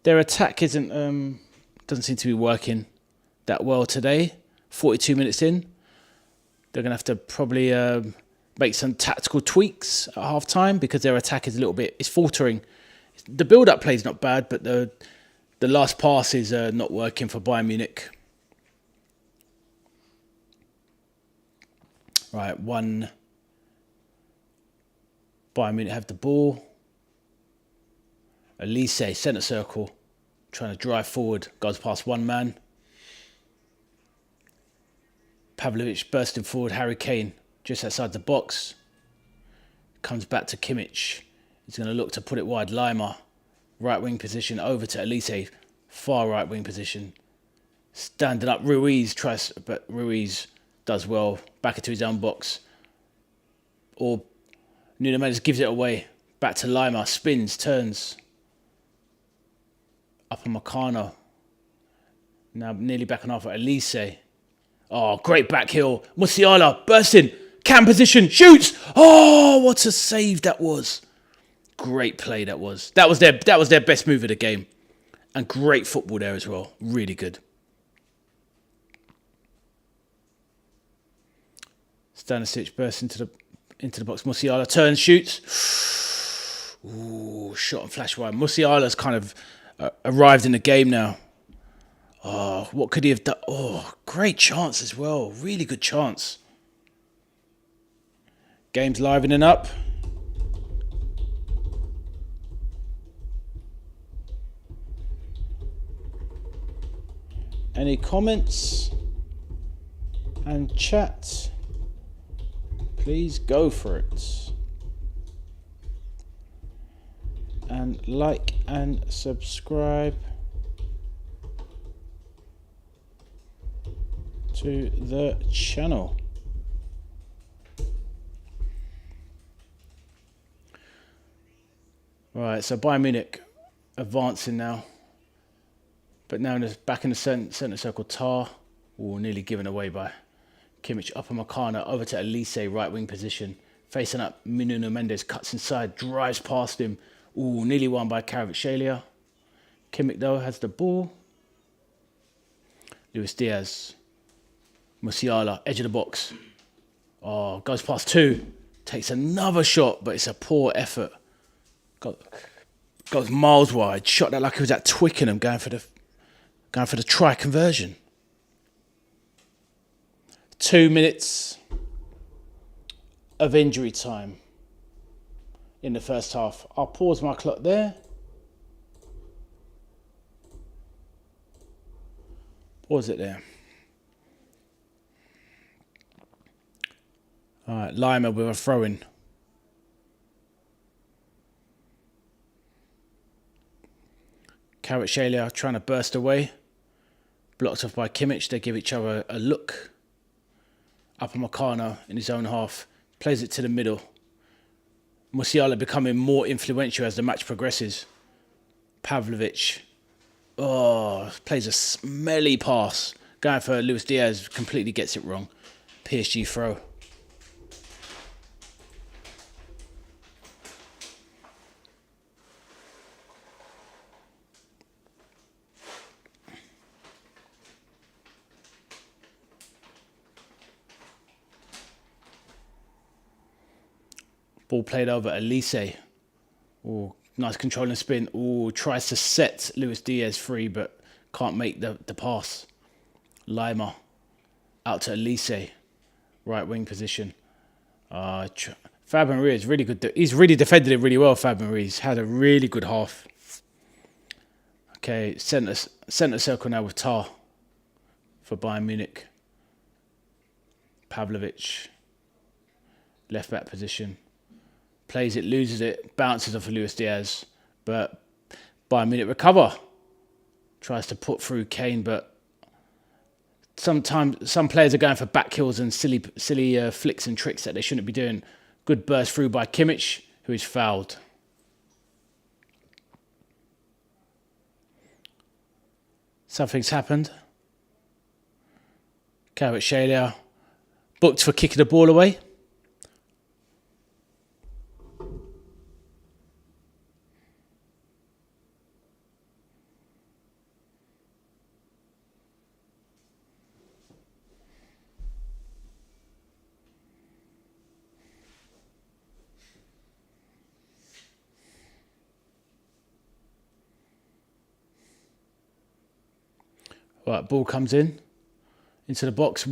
Speaker 1: Their attack doesn't seem to be working that well today. 42 minutes in. They're going to have to probably make some tactical tweaks at half-time because their attack is it's faltering. The build-up play is not bad, but the last pass is not working for Bayern Munich. Right, Bayern Munich have the ball. Elise, centre circle, trying to drive forward, goes past one man. Pavlovic bursting forward, Harry Kane just outside the box. Comes back to Kimmich. He's going to look to put it wide. Lima, right wing position, over to Elise, far right wing position. Standing up, Ruiz tries, but Ruiz does well. Back into his own box. Or Nuno Mendes gives it away. Back to Lima, spins, turns. Upamecano. Now nearly back on half at Elise. Oh, great back heel. Musiala bursting. Cam position. Shoots. Oh, what a save that was. Great play that was. That was their best move of the game. And great football there as well. Really good. Stanisic bursts into the box. Musiala turns, shoots. Ooh, shot and flash wide. Musiala's kind of arrived in the game now. Oh, what could he have done? Oh, great chance as well. Really good chance. Game's livening up. Any comments and chat? Please go for it. And like and subscribe to the channel. Right, so Bayern Munich advancing now. But now back in the centre circle, Tar. Oh, nearly given away by Kimmich. Upamecano over to Elise, right wing position. Facing up, Nuno Mendes cuts inside, drives past him. Ooh, nearly won by Kvaratskhelia. Kimmich, though, has the ball. Luis Diaz. Musiala, edge of the box. Oh, goes past two. Takes another shot, but it's a poor effort. Goes miles wide. Shot that like he was at Twickenham, going for Going for the try conversion. 2 minutes of injury time in the first half. I'll pause my clock there. Pause it there. All right, Lima with a throw-in. Kvaratskhelia trying to burst away. Blocked off by Kimmich. They give each other a look. Upamecano in his own half. Plays it to the middle. Musiala becoming more influential as the match progresses. Pavlovic. Oh, plays a smelly pass. Going for Luis Diaz. Completely gets it wrong. PSG throw. Ball played over Elise. Oh, nice controlling spin. Oh, tries to set Luis Diaz free, but can't make the pass. Lima out to Elise. Right wing position. Fabian Ruiz, really good. He's really defended it really well, Fabian Ruiz. Had a really good half. Okay, centre circle now with Tar for Bayern Munich. Pavlovic. Left back position. Plays it, loses it, bounces off of Luis Diaz. But Bayern Munich recover. Tries to put through Kane, but sometimes some players are going for back kills and silly flicks and tricks that they shouldn't be doing. Good burst through by Kimmich, who is fouled. Something's happened. Kvaratskhelia booked for kicking the ball away. Right, ball comes in into the box.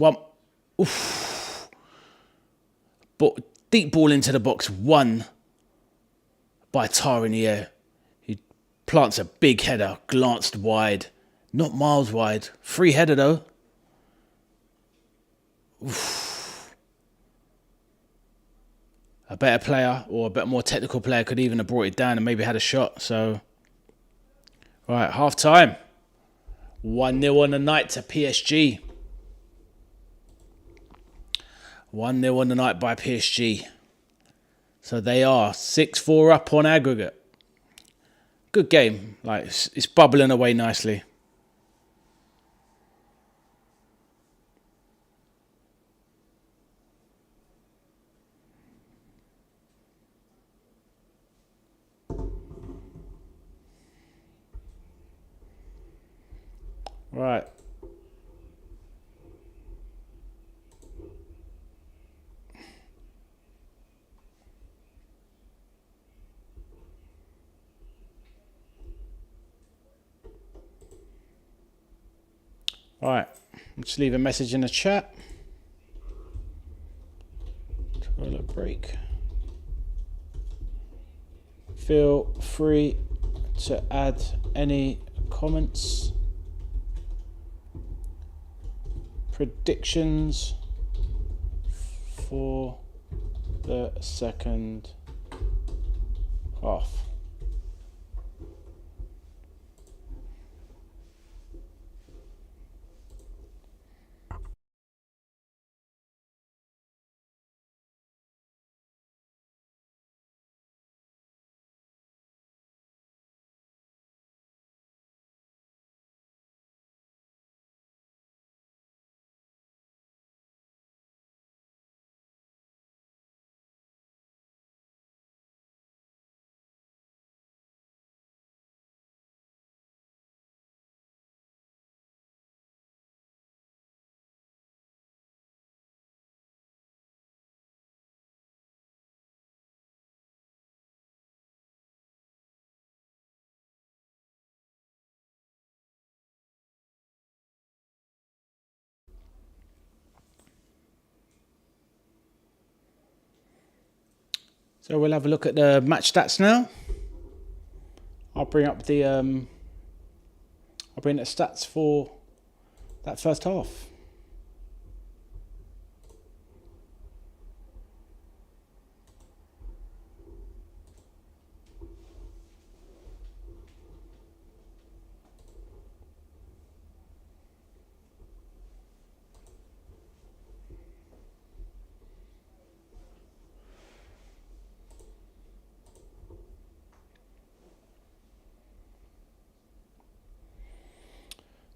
Speaker 1: Deep ball into the box. Won by Tar in the air. He plants a big header, glanced wide, not miles wide. Free header though. A better player or a bit more technical player could even have brought it down and maybe had a shot. So, right, half time. 1-0 on the night to PSG. 1-0 on the night by PSG. So they are 6-4 up on aggregate. Good game. Like it's bubbling away nicely. Right. Right. Let's leave a message in the chat. Toilet break. Feel free to add any comments. Predictions for the second half. So we'll have a look at the match stats now. I'll bring up the stats for that first half.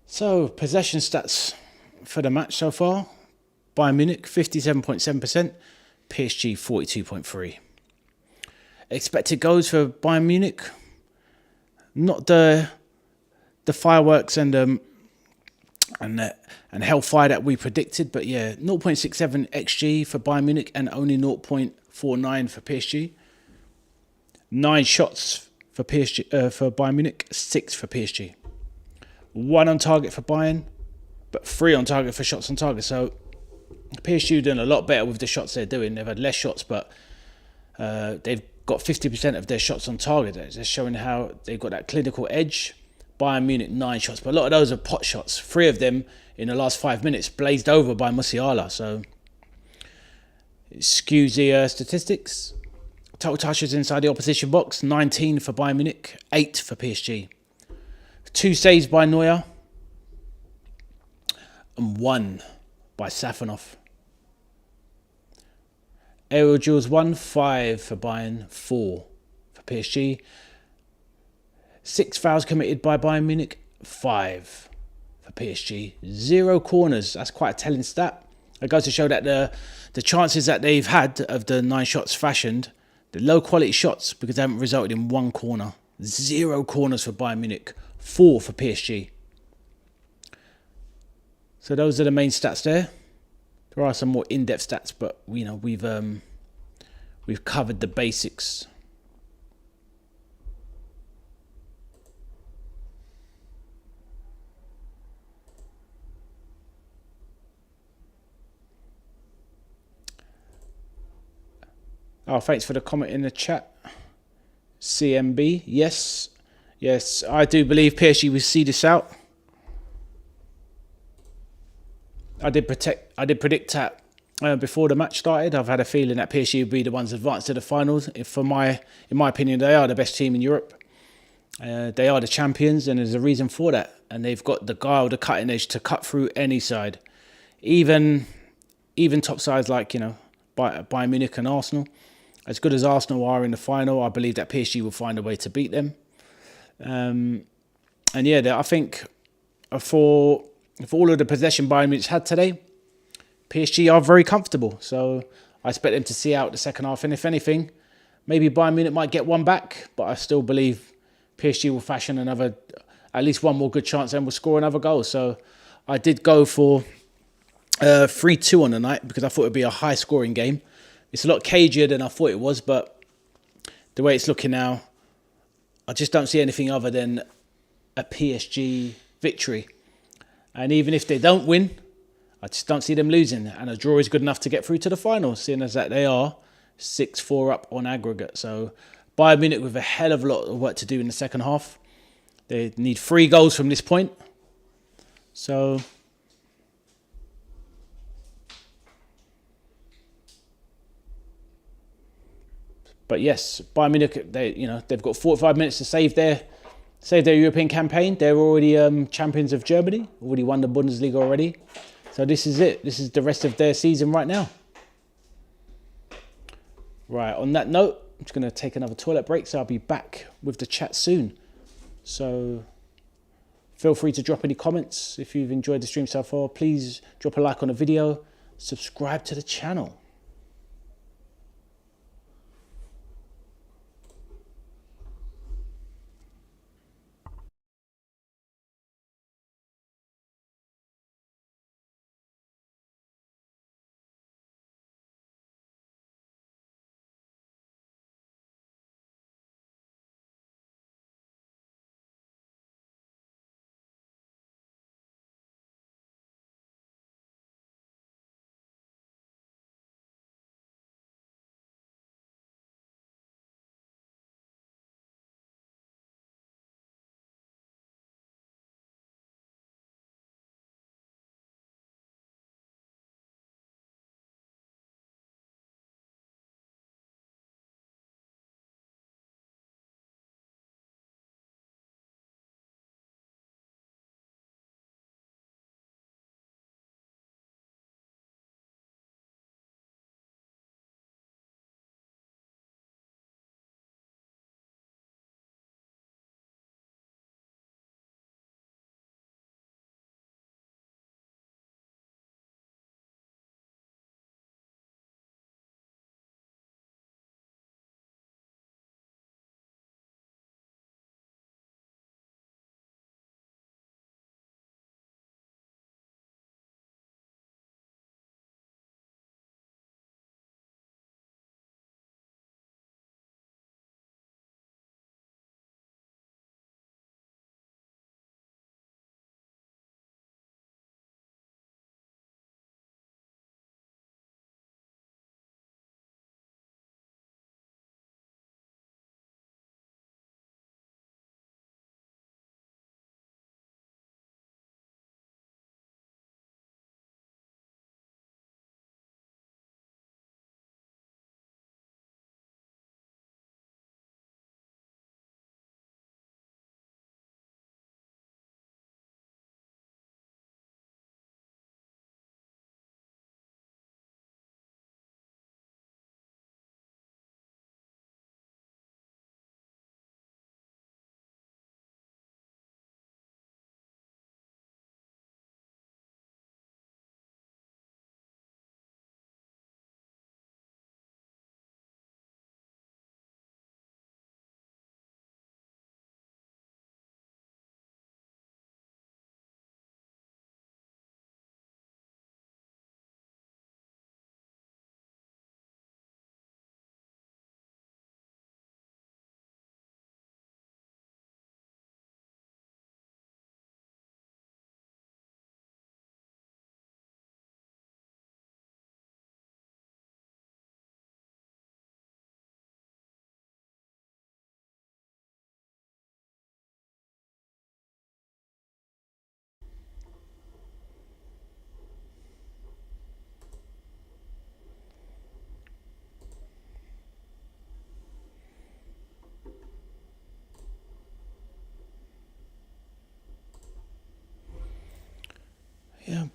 Speaker 1: So, possession stats for the match so far. Bayern Munich, 57.7%. PSG, 42.3%. Expected goals for Bayern Munich. Not the fireworks and hellfire that we predicted, but yeah, 0.67 XG for Bayern Munich and only 0.49 for PSG. 9 shots for PSG for Bayern Munich, 6 for PSG. 1 on target for Bayern, but 3 on target for shots on target. So PSG doing a lot better with the shots they're doing. They've had less shots, but they've got 50% of their shots on target. They're showing how they've got that clinical edge. Bayern Munich, 9 shots, but a lot of those are pot shots. 3 of them in the last 5 minutes blazed over by Musiala. So it skews the statistics. Total touches inside the opposition box, 19 for Bayern Munich, 8 for PSG. 2 saves by Neuer and 1 by Safonov. Aerial duels 1, 5 for Bayern, 4 for PSG. 6 fouls committed by Bayern Munich, 5 for PSG. 0 corners, that's quite a telling stat. It goes to show that the chances that they've had of the 9 shots fashioned, the low quality shots, because they haven't resulted in 1 corner. 0 corners for Bayern Munich, 4 for PSG. So those are the main stats there. There are some more in-depth stats, but you know we've covered the basics. Oh, thanks for the comment in the chat. CMB, yes, I do believe PSG will see this out. I did predict that before the match started. I've had a feeling that PSG would be the ones advanced to the finals. In my opinion, they are the best team in Europe. They are the champions, and there's a reason for that. And they've got the guile, the cutting edge to cut through any side, even top sides like Bayern Munich and Arsenal. As good as Arsenal are in the final, I believe that PSG will find a way to beat them. And yeah, I think for all of the possession Bayern Munich had today, PSG are very comfortable. So I expect them to see out the second half. And if anything, maybe Bayern Munich might get one back, but I still believe PSG will fashion at least one more good chance and will score another goal. So I did go for 3-2 on the night because I thought it would be a high scoring game. It's a lot cagier than I thought it was, but the way it's looking now, I just don't see anything other than a PSG victory. And even if they don't win, I just don't see them losing. And a draw is good enough to get through to the final, seeing as that they are 6-4 up on aggregate. So Bayern Munich with a hell of a lot of work to do in the second half. They need 3 goals from this point. So but yes, Bayern Munich, they've got 45 minutes to save their European campaign. They're already champions of Germany, already won the Bundesliga already. So this is it. This is the rest of their season right now. Right, on that note, I'm just going to take another toilet break, so I'll be back with the chat soon. So feel free to drop any comments. If you've enjoyed the stream so far, please drop a like on the video, subscribe to the channel.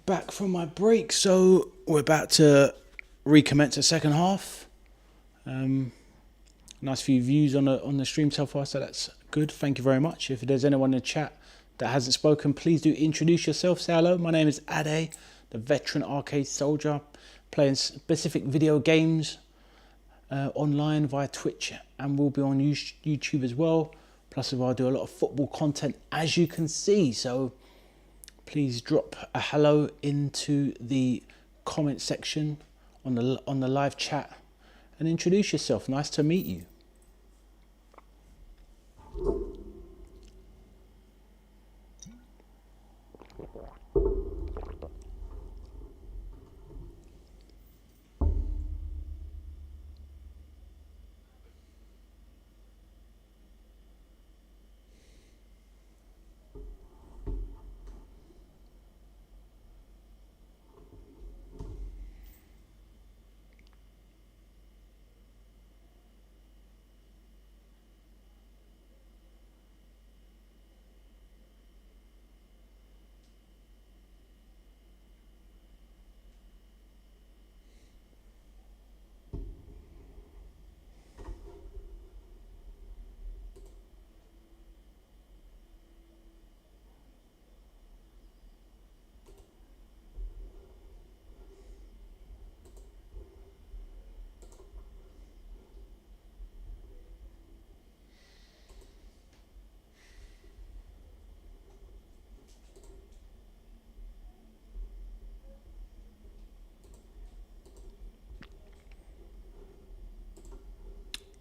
Speaker 1: Back from my break, so we're about to recommence the second half. Nice few views on the stream so far, so that's good. Thank you very much. If there's anyone in the chat that hasn't spoken, please do introduce yourself. Say hello. My name is Ade, the veteran arcade soldier, playing specific video games online via Twitch, and we'll be on YouTube as well. Plus, I do a lot of football content, as you can see. So please drop a hello into the comment section on the live chat and introduce yourself. Nice to meet you.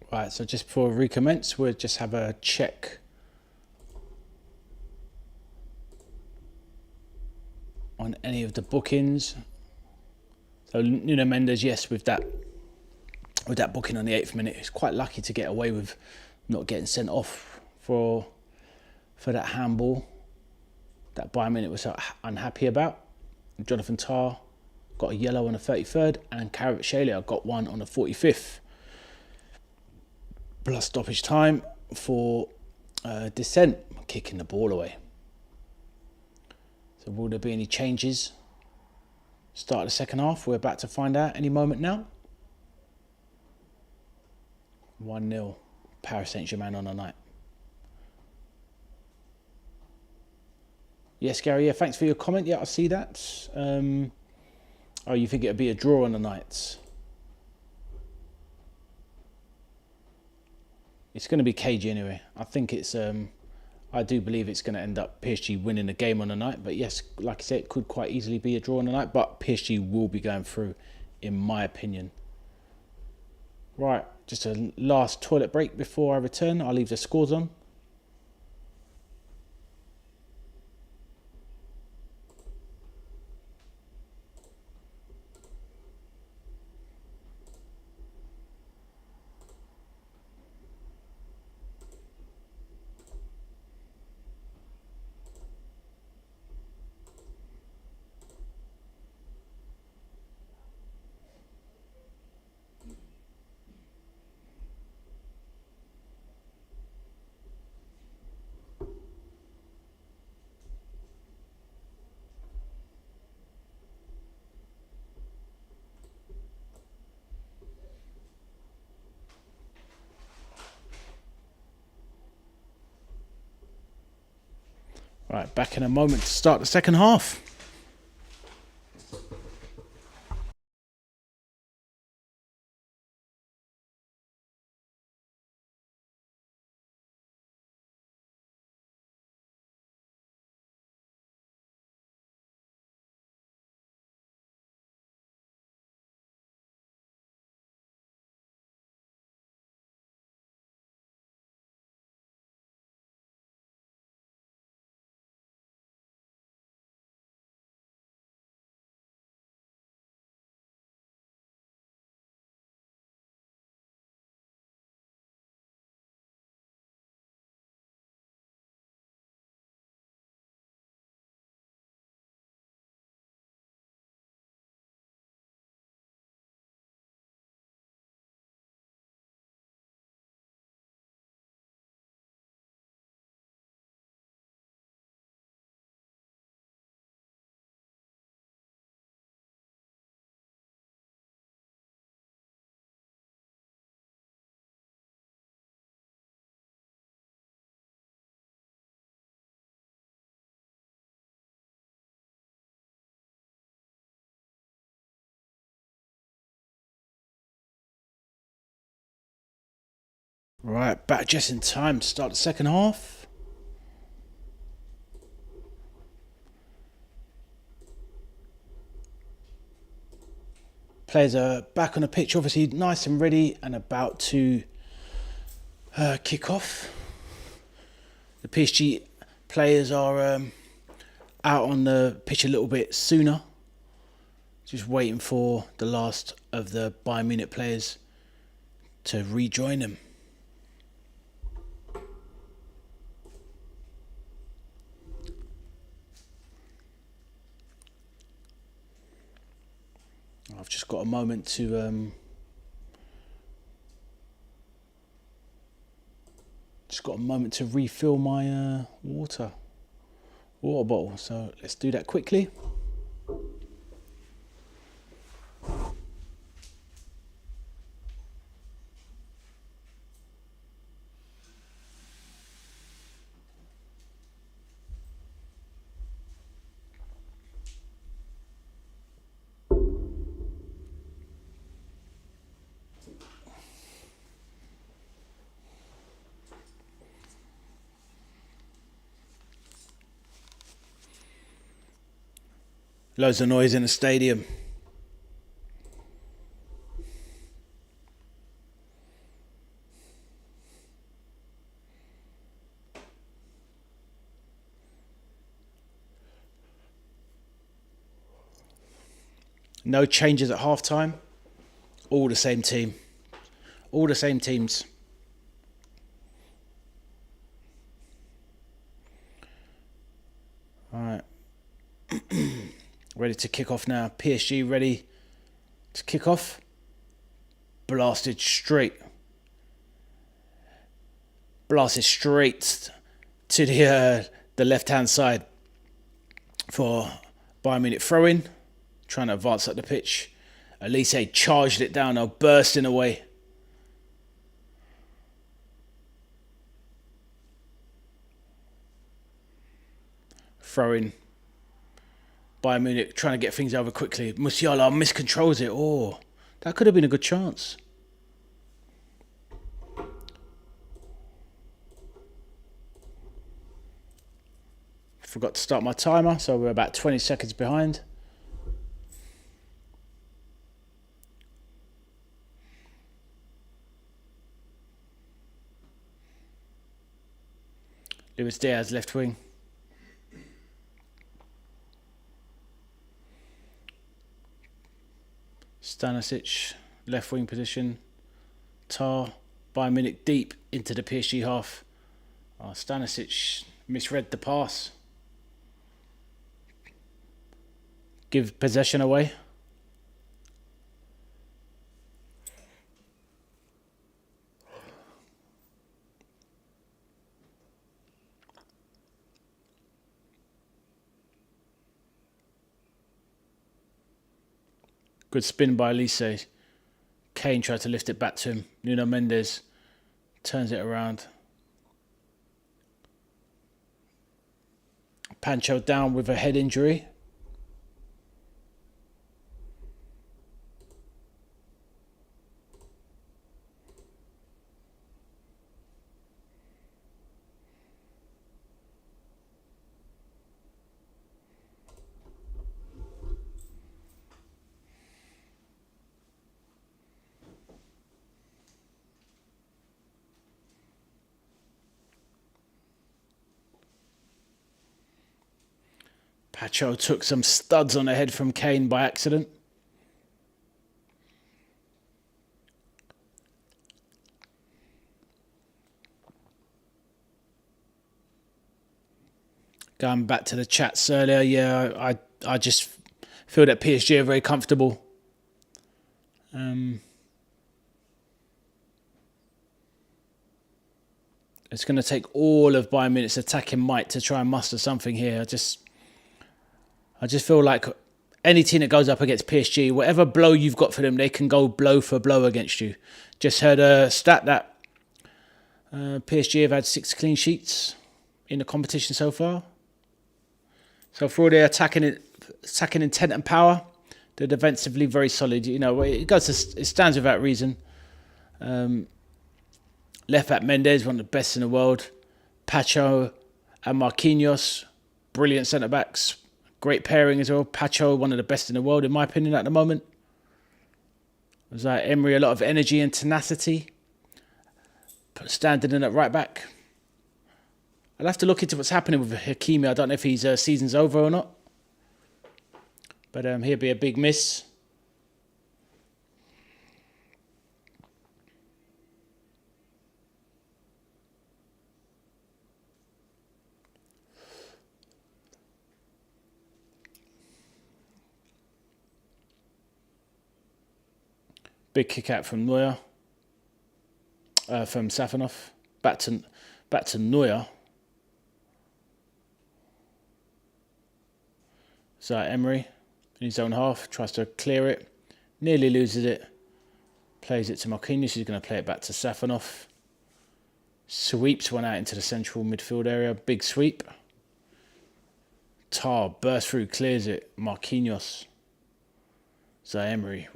Speaker 1: Right, so just before we recommence, we'll just have a check on any of the bookings. So Nuno Mendes, yes, with that booking on the 8th minute, he's quite lucky to get away with not getting sent off for that handball that Bayern Munich was so unhappy about. Jonathan Tah got a yellow on the 33rd, and Kvaratskhelia got one on the 45th. Plus stoppage time for Descent kicking the ball away. So will there be any changes? Start of the second half. We're about to find out any moment now. 1-0 Paris Saint-Germain on the night. Yes, Gary, yeah, thanks for your comment. Yeah, I see that. Oh, you think it'll be a draw on the night? It's going to be cagey anyway. I think it's, I do believe it's going to end up PSG winning the game on the night. But yes, like I said, it could quite easily be a draw on the night. But PSG will be going through, in my opinion. Right, just a last toilet break before I return. I'll leave the scores on. Right, back in a moment to start the second half. Right, back just in time to start the second half. Players are back on the pitch, obviously nice and ready and about to kick off. The PSG players are out on the pitch a little bit sooner. Just waiting for the last of the Bayern Munich players to rejoin them. I've just got a moment to refill my water bottle. So let's do that quickly. Loads of noise in the stadium. No changes at halftime. All the same team. All the same teams. All right. Ready to kick off now. PSG ready to kick off. Blasted straight to the left-hand side for Bayern Munich throw-in. Trying to advance up the pitch. Elise charged it down, now bursting away. Throw-in. Bayern Munich trying to get things over quickly. Musiala miscontrols it. Oh, that could have been a good chance. Forgot to start my timer, so we're about 20 seconds behind. Luis Diaz, left wing. Stanisic, left wing position. Tar, Bayern Munich deep into the PSG half. Oh, Stanisic misread the pass. Give possession away. Good spin by Elise. Kane tried to lift it back to him. Nuno Mendes turns it around. Pancho down with a head injury. Pacho took some studs on the head from Kane by accident. Going back to the chats earlier, yeah, I just feel that PSG are very comfortable. It's going to take all of Bayern Munich's attacking might to try and muster something here. I just feel like any team that goes up against PSG, whatever blow you've got for them, they can go blow for blow against you. Just heard a stat that PSG have had 6 clean sheets in the competition so far. So for all their attacking intent and power, they're defensively very solid. You know, it stands without reason. Left back Mendes, one of the best in the world. Pacho and Marquinhos, brilliant centre backs. Great pairing as well. Pacho, one of the best in the world, in my opinion, at the moment. It was like Emery, a lot of energy and tenacity. Standing in at right back. I'll have to look into what's happening with Hakimi. I don't know if his season's over or not. But he'll be a big miss. Big kick out from Neuer. From Safanov. Back to Neuer. So Emery in his own half tries to clear it. Nearly loses it. Plays it to Marquinhos. He's going to play it back to Safanov. Sweeps one out into the central midfield area. Big sweep. Tar bursts through, clears it. Marquinhos. So Emery.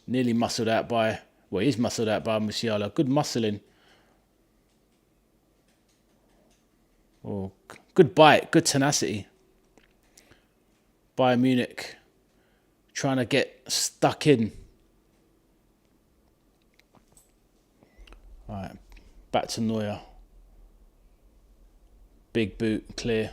Speaker 1: Nearly muscled out by... Well, he's muscled out by Musiala. Good muscling. Good bite. Good tenacity. Bayern Munich trying to get stuck in. All right, back to Neuer. Big boot, clear.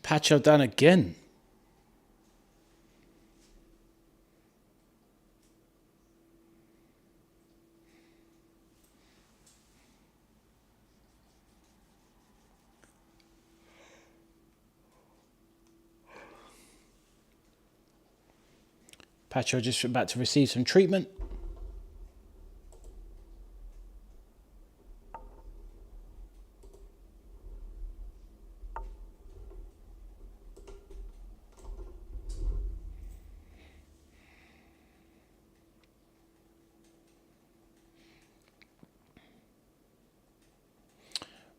Speaker 1: Pacho down again. Pacho just about to receive some treatment.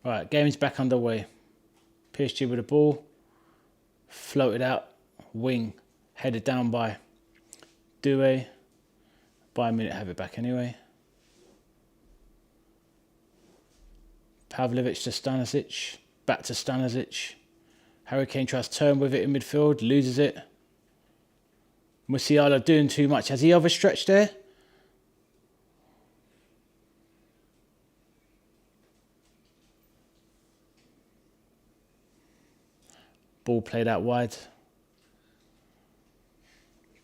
Speaker 1: Right, game is back underway. PSG with the ball. Floated out. Wing. Headed down by Doué. Bayern Munich have it back anyway. Pavlovic to Stanisic. Back to Stanisic. Harry Kane tries to turn with it in midfield. Loses it. Musiala doing too much. Has he overstretched there? Ball played out wide.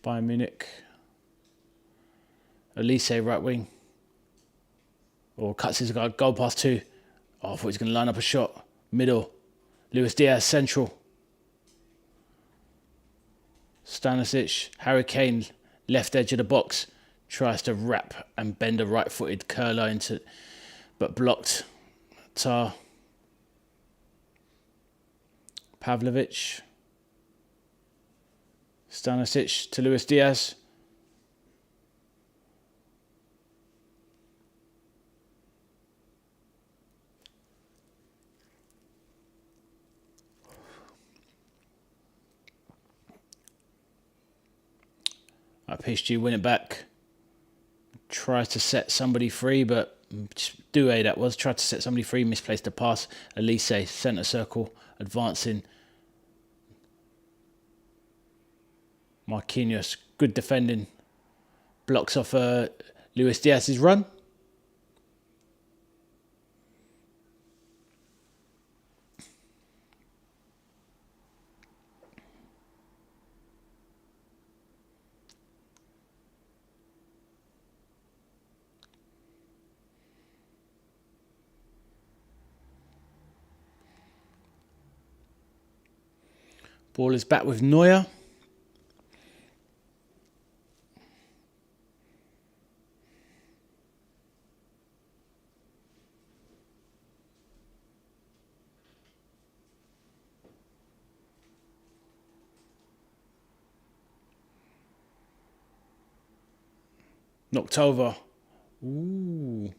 Speaker 1: Bayern Munich. Elise right wing. Cuts his goal past two. I thought he was going to line up a shot. Middle. Luis Diaz central. Stanisic. Harry Kane left edge of the box. Tries to wrap and bend a right-footed curler into, but blocked. Tar. Pavlovic. Stanisic to Luis Diaz. PSG win it back. Tries to set somebody free, but Doué that was. Tried to set somebody free, misplaced the pass. Elise, centre circle, advancing. Marquinhos, good defending. Blocks off Luis Diaz's run. Ball is back with Neuer. Knocked over. Ooh.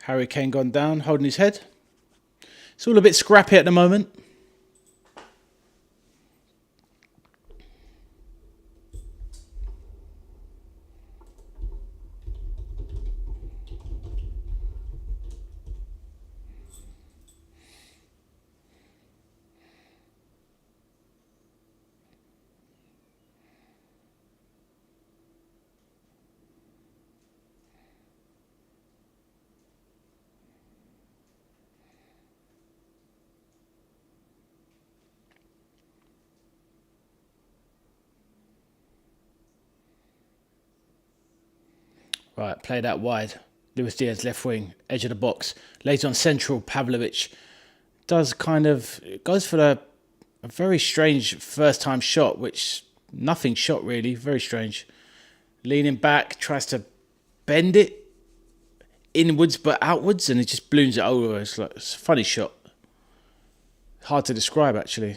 Speaker 1: Harry Kane gone down, holding his head. It's all a bit scrappy at the moment. Right, play that wide. Luis Diaz left wing, edge of the box. Lays on central, Pavlovic does goes for a very strange first time shot, which nothing shot really, very strange. Leaning back, tries to bend it inwards but outwards, and it just balloons it over. It's a funny shot. Hard to describe actually.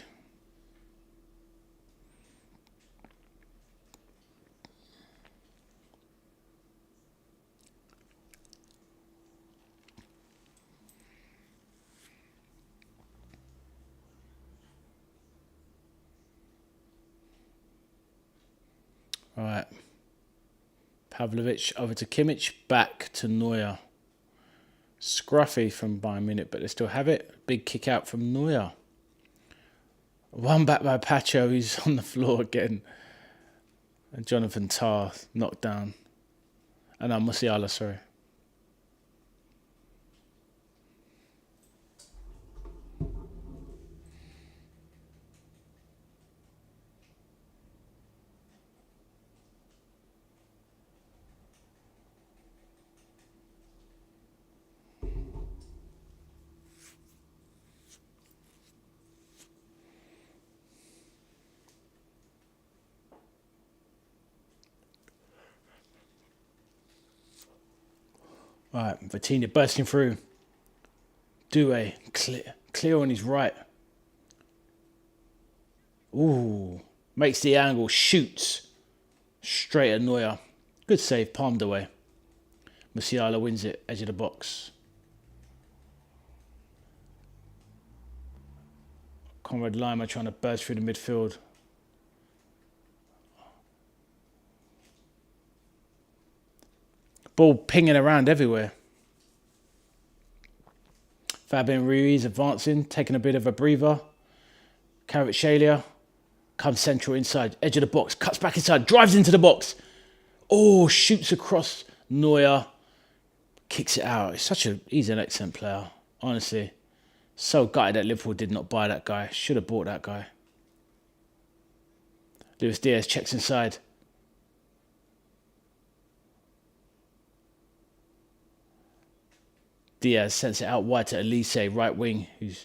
Speaker 1: All right. Pavlovic over to Kimmich, back to Neuer. Scruffy from Bayern Munich, but they still have it. Big kick out from Neuer. One back by Pacho, he's on the floor again. And Jonathan Tah knocked down. And Musiala, sorry. Right, Vitinha bursting through. Doué, clear on his right. Ooh, makes the angle, shoots straight at Neuer. Good save, palmed away. Musiala wins it, edge of the box. Conrad Lima trying to burst through the midfield. Ball pinging around everywhere. Fabian Ruiz advancing, taking a bit of a breather. Kvaratskhelia comes central inside, edge of the box, cuts back inside, drives into the box. Oh, shoots across Neuer, kicks it out. He's an excellent player, honestly. So gutted that Liverpool did not buy that guy. Should have bought that guy. Luis Diaz checks inside. Diaz sends it out wide to Elise, right wing, who's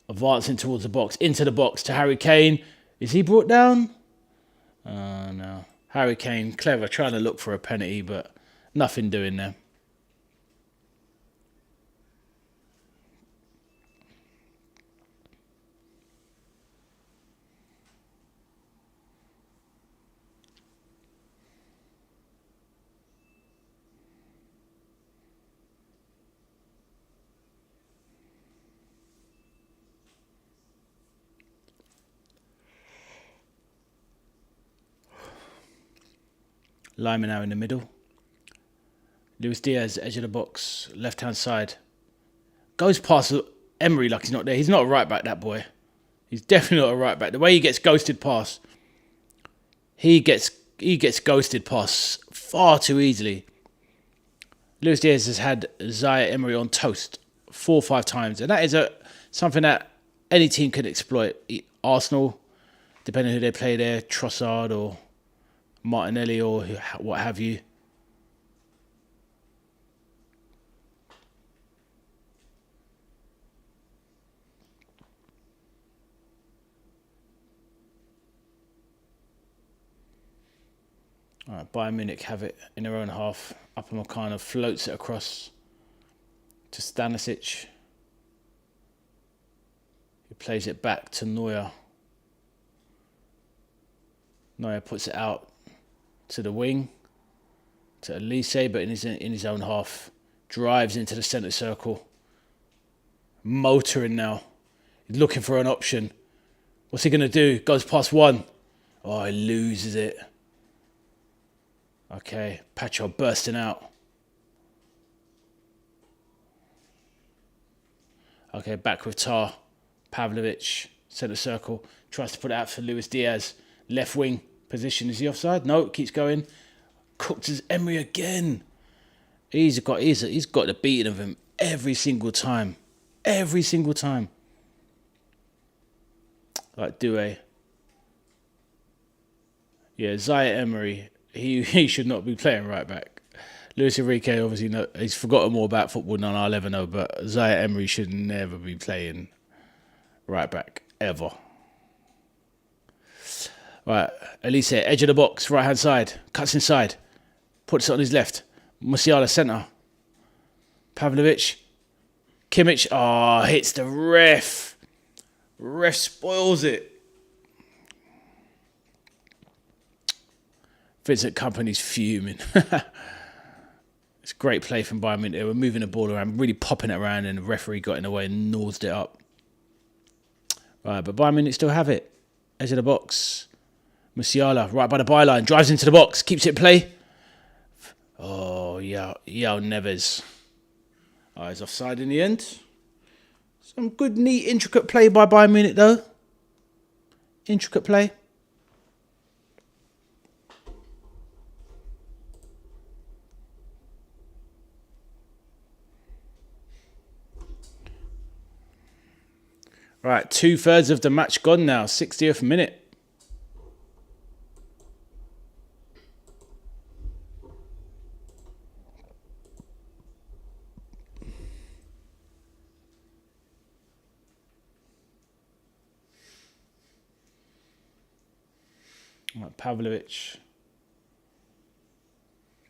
Speaker 1: advancing towards the box, into the box to Harry Kane. Is he brought down? Oh, no. Harry Kane, clever, trying to look for a penalty, but nothing doing there. Lima now in the middle. Luis Diaz, edge of the box, left-hand side. Goes past Emery like he's not there. He's not a right back, that boy. He's definitely not a right back. The way he gets ghosted past, he gets ghosted past far too easily. Luis Diaz has had Zaire Emery on toast 4 or 5 times, and that is something that any team could exploit. Arsenal, depending on who they play there, Trossard or Martinelli or what have you. All right, Bayern Munich have it in their own half. Upamecano floats it across to Stanisic, who plays it back to Neuer. Neuer puts it out. to the wing, to Elise, but in his own half. Drives into the centre circle. Motoring now. He's looking for an option. What's he going to do? Goes past one. Oh, he loses it. Okay, Pacho bursting out. Okay, back with Tar. Pavlovic, centre circle. Tries to put it out for Luis Diaz. Left wing position. Is he offside? No, keeps going. Cooked his Emery again. He's got the beating of him every single time. Every single time. Like Doué. Yeah, Zaya Emery. He should not be playing right back. Luis Enrique obviously he's forgotten more about football than I'll ever know, but Zaya Emery should never be playing right back ever. Right, Elise, edge of the box, right hand side, cuts inside, puts it on his left. Musiala centre. Pavlovic. Kimmich. Oh, hits the ref. Ref spoils it. Vincent Kompany's fuming. It's great play from Bayern Munich. They were moving the ball around, really popping it around, and the referee got in the way and nosed it up. Right, but Bayern Munich still have it. Edge of the box. Musiala, right by the byline, drives into the box, keeps it in play. Oh, Yao Neves. Oh, he's offside in the end. Some good, neat, intricate play by Bayern Munich, though. Intricate play. Right, 2/3 of the match gone now. 60th minute. Right, Pavlovic.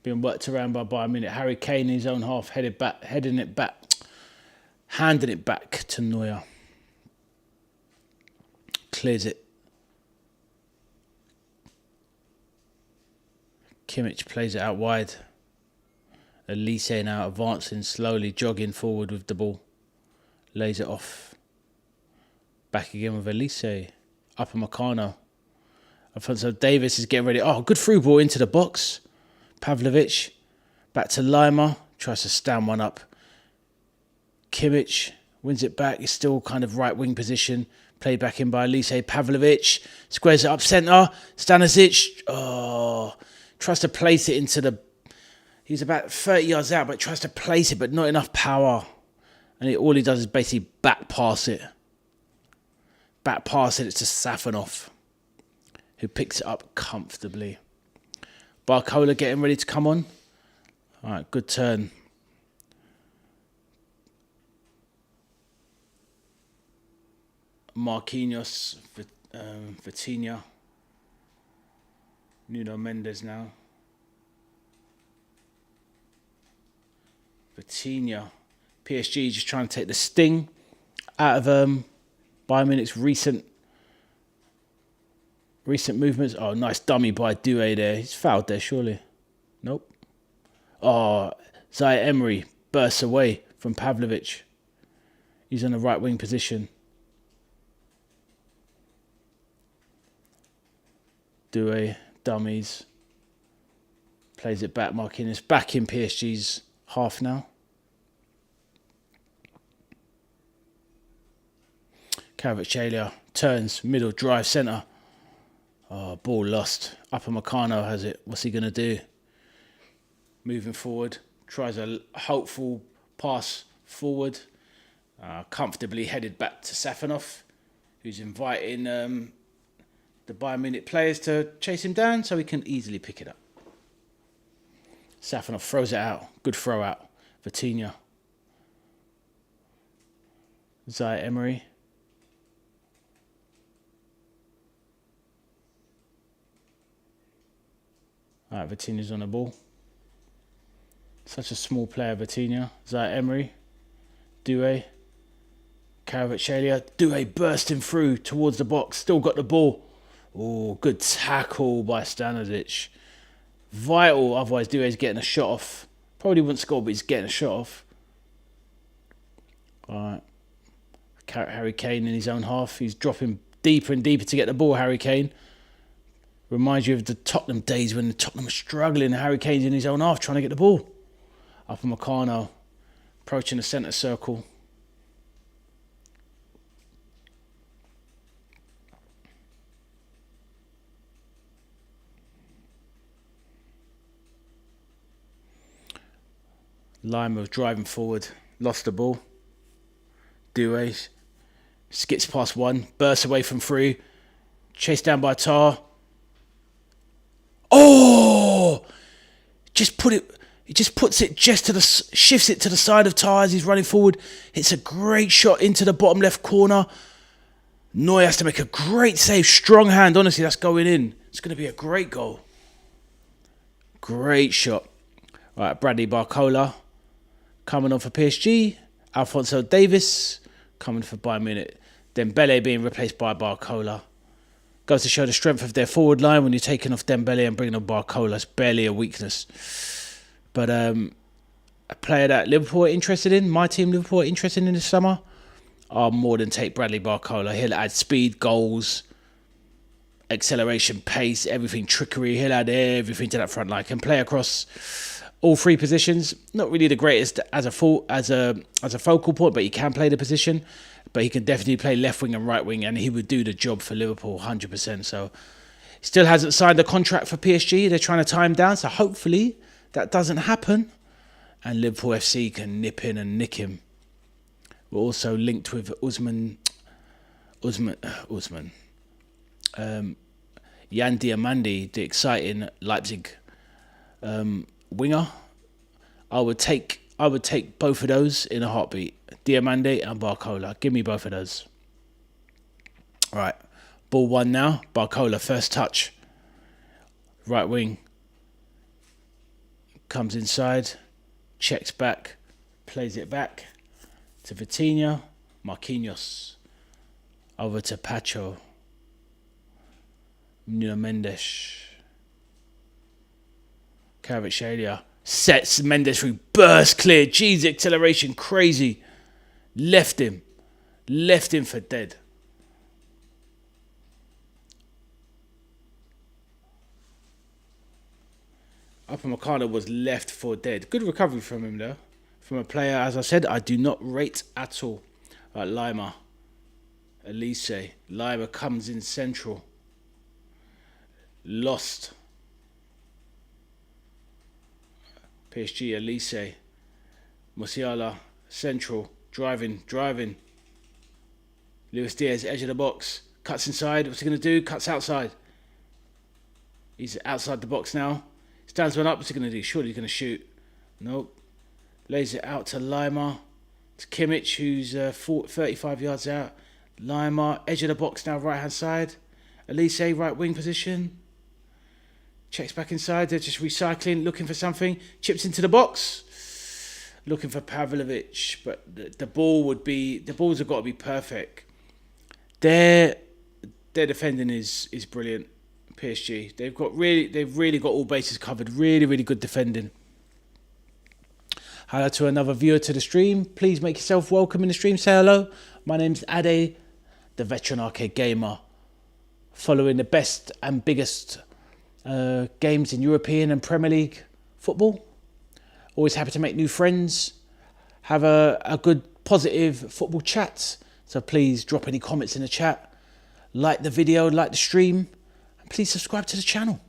Speaker 1: Being worked around by Bayern Munich. Harry Kane in his own half, handing it back to Neuer. Clears it. Kimmich plays it out wide. Elise now advancing slowly, jogging forward with the ball. Lays it off. Back again with Elise. Upamecano. Alphonso Davies is getting ready. Oh, good through ball into the box. Pavlovic. Back to Lima. Tries to stand one up. Kimmich wins it back. He's still kind of right wing position. Played back in by Elise. Pavlovic. Squares it up centre. Stanisic. Oh. Tries to place it into the... He's about 30 yards out, but tries to place it, but not enough power. And all he does is basically back pass it. Back pass it. It's to Safanov, who picks it up comfortably. Barcola getting ready to come on. All right, good turn. Marquinhos, Vitinha. Nuno Mendes now. Vitinha. PSG just trying to take the sting out of Bayern Munich's recent movements. Oh, nice dummy by Doué there. He's fouled there, surely. Nope. Oh, Zaya Emery bursts away from Pavlovic. He's in the right wing position. Doué, dummies. Plays it back. Marquinhos back in PSG's half now. Kvaratskhelia turns, middle, drive, centre. Oh, ball lost. Upamecano has it. What's he going to do? Moving forward. Tries a hopeful pass forward. Comfortably headed back to Safanov, who's inviting the Bayern Munich players to chase him down so he can easily pick it up. Safanov throws it out. Good throw out. Vitinha. Zaya Emery. All right, Vitinha's on the ball. Such a small player, Vitinha. Zaya Emery. Doué. Kvaratskhelia. Doué bursting through towards the box. Still got the ball. Oh, good tackle by Stanisic. Vital, otherwise Doué's getting a shot off. Probably wouldn't score, but he's getting a shot off. Alright. Harry Kane in his own half. He's dropping deeper and deeper to get the ball, Harry Kane. Reminds you of the Tottenham days when Tottenham was struggling. Harry Kane's in his own half trying to get the ball. Upamecano approaching the centre circle. Lima was driving forward, lost the ball. Doué skips past one, bursts away from three, chased down by Tar. Oh! He just puts it just to the, shifts it to the side of Tar as he's running forward. It's a great shot into the bottom left corner. Neuer has to make a great save, strong hand. Honestly, that's going in. It's going to be a great goal. Great shot. All right, Bradley Barcola coming on for PSG. Alphonso Davies coming for Bayern Munich. Dembele being replaced by Barcola. Goes to show the strength of their forward line when you're taking off Dembele and bringing on Barcola. It's barely a weakness. But a player that Liverpool are interested in, my team Liverpool are interested in this summer, I'll more than take Bradley Barcola. He'll add speed, goals, acceleration, pace, everything, trickery. He'll add everything to that front line. Can play across all three positions. Not really the greatest as a focal point, but he can play the position. But he can definitely play left wing and right wing, and he would do the job for Liverpool 100%. So still hasn't signed a contract for PSG. They're trying to tie him down. So hopefully that doesn't happen, and Liverpool FC can nip in and nick him. We're also linked with Usman. Jan Diamandi, the exciting Leipzig winger. I would take both of those in a heartbeat. Diamandi and Barcola. Give me both of those. All right. Ball one now. Barcola, first touch. Right wing. Comes inside. Checks back. Plays it back to Vitinha. Marquinhos. Over to Pacho. Nuno Mendes. Kvaratskhelia. Sets Mendes through. Burst clear. Jeez, acceleration. Crazy. Left him for dead. Upamecano was left for dead. Good recovery from him though. From a player, as I said, I do not rate at all. Lima. Elise. Lima comes in central. Lost. PSG, Elise. Musiala, central. Driving. Luis Diaz, edge of the box. Cuts inside. What's he going to do? Cuts outside. He's outside the box now. Stands one up. What's he going to do? Surely he's going to shoot. Nope. Lays it out to Lima. It's Kimmich, who's 35 yards out. Lima, edge of the box now, right-hand side. Elise, right wing position. Checks back inside. They're just recycling, looking for something. Chips into the box. Looking for Pavlovic, but the balls have got to be perfect. Their defending is brilliant. PSG, they've really got all bases covered. Really good defending. Hello to another viewer to the stream. Please make yourself welcome in the stream. Say hello. My name's Ade, the veteran arcade gamer, following the best and biggest games in European and Premier League football. Always happy to make new friends, have a good, positive football chat. So please drop any comments in the chat, like the video, like the stream, and please subscribe to the channel.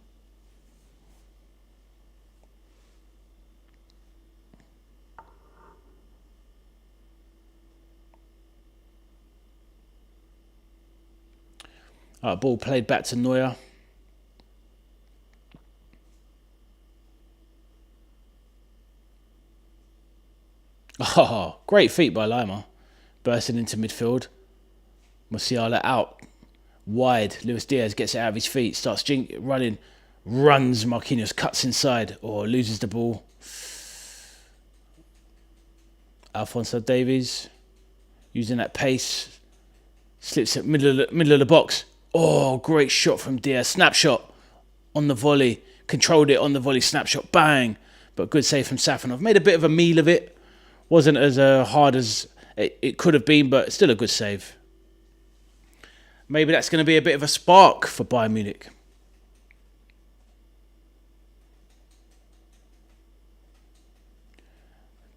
Speaker 1: Ball played back to Neuer. Oh, great feat by Lima. Bursting into midfield. Musiala out. Wide. Luis Diaz gets it out of his feet. Starts running. Runs. Marquinhos cuts inside. Or loses the ball. Alphonso Davies. Using that pace. Slips at middle of the box. Oh, great shot from Diaz. Snapshot on the volley. controlled it on the volley snapshot, bang. But good save from Safanov. Made a bit of a meal of it. Wasn't as hard as it could have been, but still a good save. Maybe that's going to be a bit of a spark for Bayern Munich.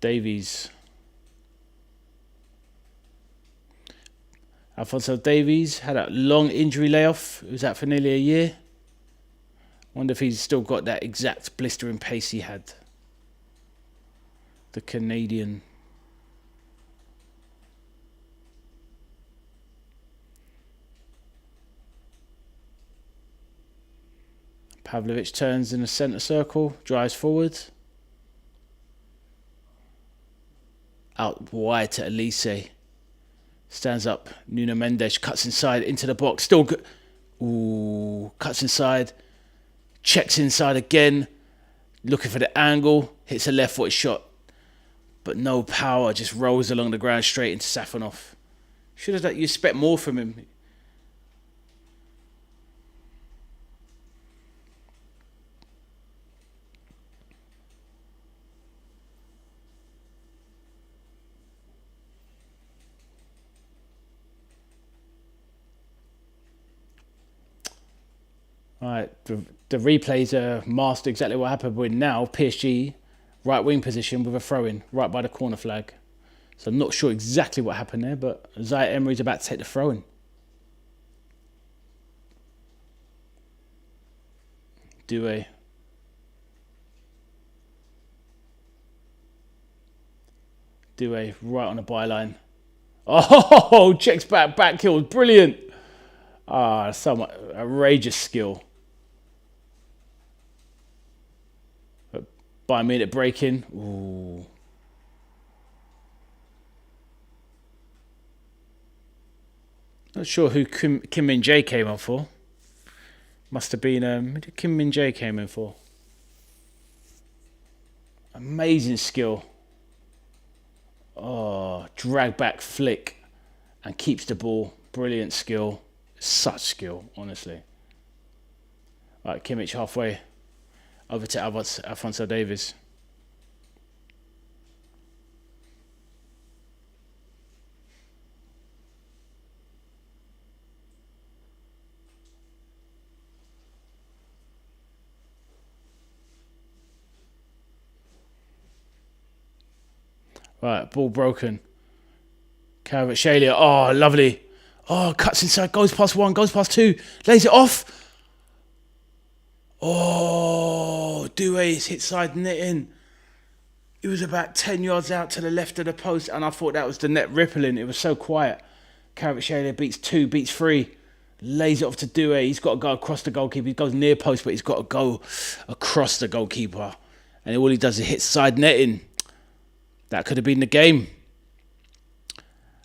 Speaker 1: Davies. Alphonso Davies had a long injury layoff. He was out for nearly a year. Wonder if he's still got that exact blistering pace he had. The Canadian. Pavlovic turns in the centre circle, drives forward. Out wide to Elise. Stands up. Nuno Mendes cuts inside into the box. Still good. Ooh, cuts inside. Checks inside again. Looking for the angle. Hits a left foot shot. But no power. Just rolls along the ground straight into Safanov. Should have you expect more from him. Right, the replays masked exactly what happened with now PSG right wing position with a throw-in right by the corner flag. So I'm not sure exactly what happened there, but Zayat Emery's about to take the throw-in. Doué. Doué right on the byline. Oh, checks back heel, brilliant. Ah, so much outrageous skill. Bayern Munich breaking. Ooh. Not sure who Kim Min-jae came on for. Must have been who did Kim Min-jae came in for. Amazing skill. Oh, drag back flick and keeps the ball. Brilliant skill. Such skill, honestly. Right, Kimmich halfway. Over to Alphonso Davies. Right, ball broken. Kvaratskhelia, oh, lovely. Oh, cuts inside, goes past one, goes past two, lays it off. Oh, Doué's hit side netting. It was about 10 yards out to the left of the post, and I thought that was the net rippling. It was so quiet. Kvaratskhelia beats two, beats three, lays it off to Doué. He's got to go across the goalkeeper. He goes near post, but he's got to go across the goalkeeper. And all he does is hit side netting. That could have been the game.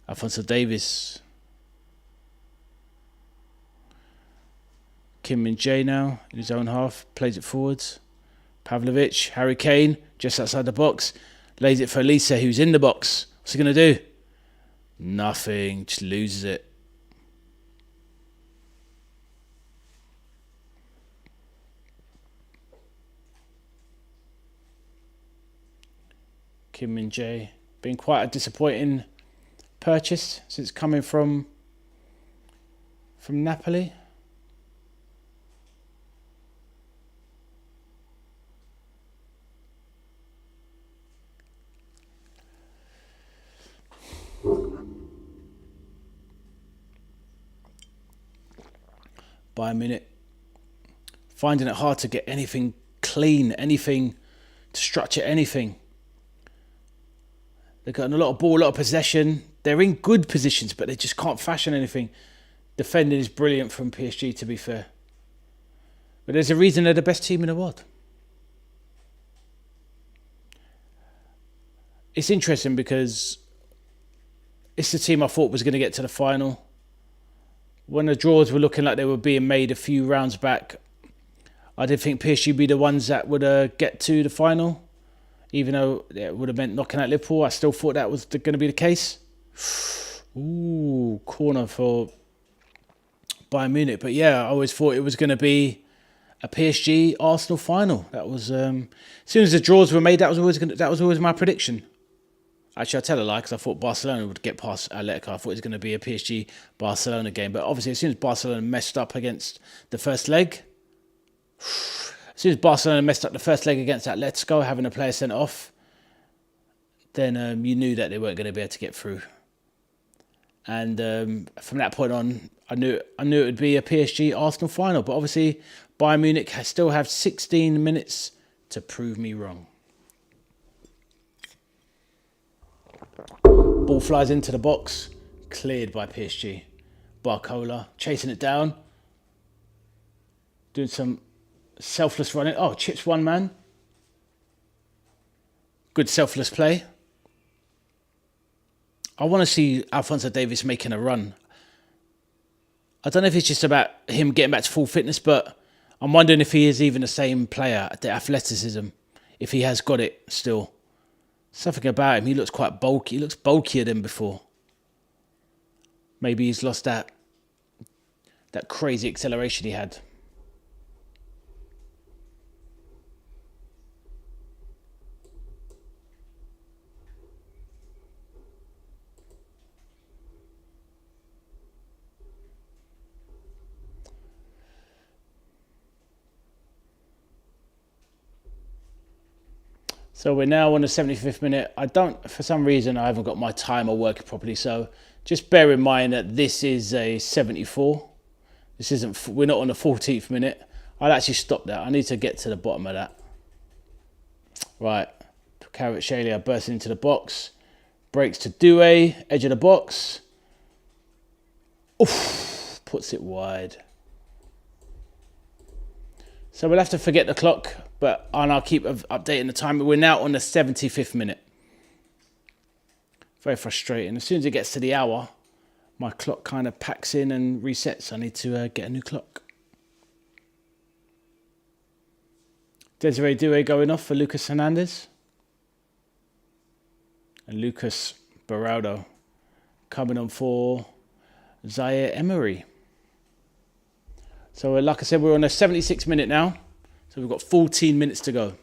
Speaker 1: Alphonso Davies. Kim Min-jae now in his own half. Plays it forwards. Pavlovic. Harry Kane just outside the box. Lays it for Elise, who's in the box. What's he going to do? Nothing. Just loses it. Kim Min-jae. Been quite a disappointing purchase since coming from Napoli. Bayern Munich finding it hard to get anything clean, anything to structure anything. They've got a lot of ball, a lot of possession. They're in good positions, but they just can't fashion anything. Defending is brilliant from PSG, to be fair. But there's a reason they're the best team in the world. It's interesting because it's the team I thought was going to get to the final. When the draws were looking like they were being made a few rounds back, I did think PSG would be the ones that would get to the final. Even though it would have meant knocking out Liverpool, I still thought that was going to be the case. Ooh, corner for Bayern Munich. But yeah, I always thought it was going to be a PSG Arsenal final. That was as soon as the draws were made. That was always my prediction. Actually, I'll tell a lie because I thought Barcelona would get past Atletico. I thought it was going to be a PSG Barcelona game, but obviously, as soon as Barcelona messed up against the first leg, against Atletico, having a player sent off, then you knew that they weren't going to be able to get through. And from that point on, I knew it would be a PSG Arsenal final. But obviously, Bayern Munich still have 16 minutes to prove me wrong. Ball flies into the box, cleared by PSG. Barcola chasing it down, doing some selfless running. Oh, chips one man. Good selfless play. I want to see Alphonso Davies making a run. I don't know if it's just about him getting back to full fitness, but I'm wondering if he is even the same player, the athleticism, if he has got it still. Something about him, he looks quite bulky. He looks bulkier than before. Maybe he's lost that crazy acceleration he had. So we're now on the 75th minute. For some reason, I haven't got my timer working properly. So just bear in mind that this is a 74. We're not on the 14th minute. I'll actually stop that. I need to get to the bottom of that. Right. Kvaratskhelia bursting into the box. Breaks to Doué, edge of the box. Oof, puts it wide. So we'll have to forget the clock, and I'll keep updating the time. We're now on the 75th minute. Very frustrating. As soon as it gets to the hour, my clock kind of packs in and resets. I need to get a new clock. Desiree Doué going off for Lucas Hernandez. And Lucas Beraldo coming on for Zaire Emery. So like I said, we're on the 76th minute now. So we've got 14 minutes to go.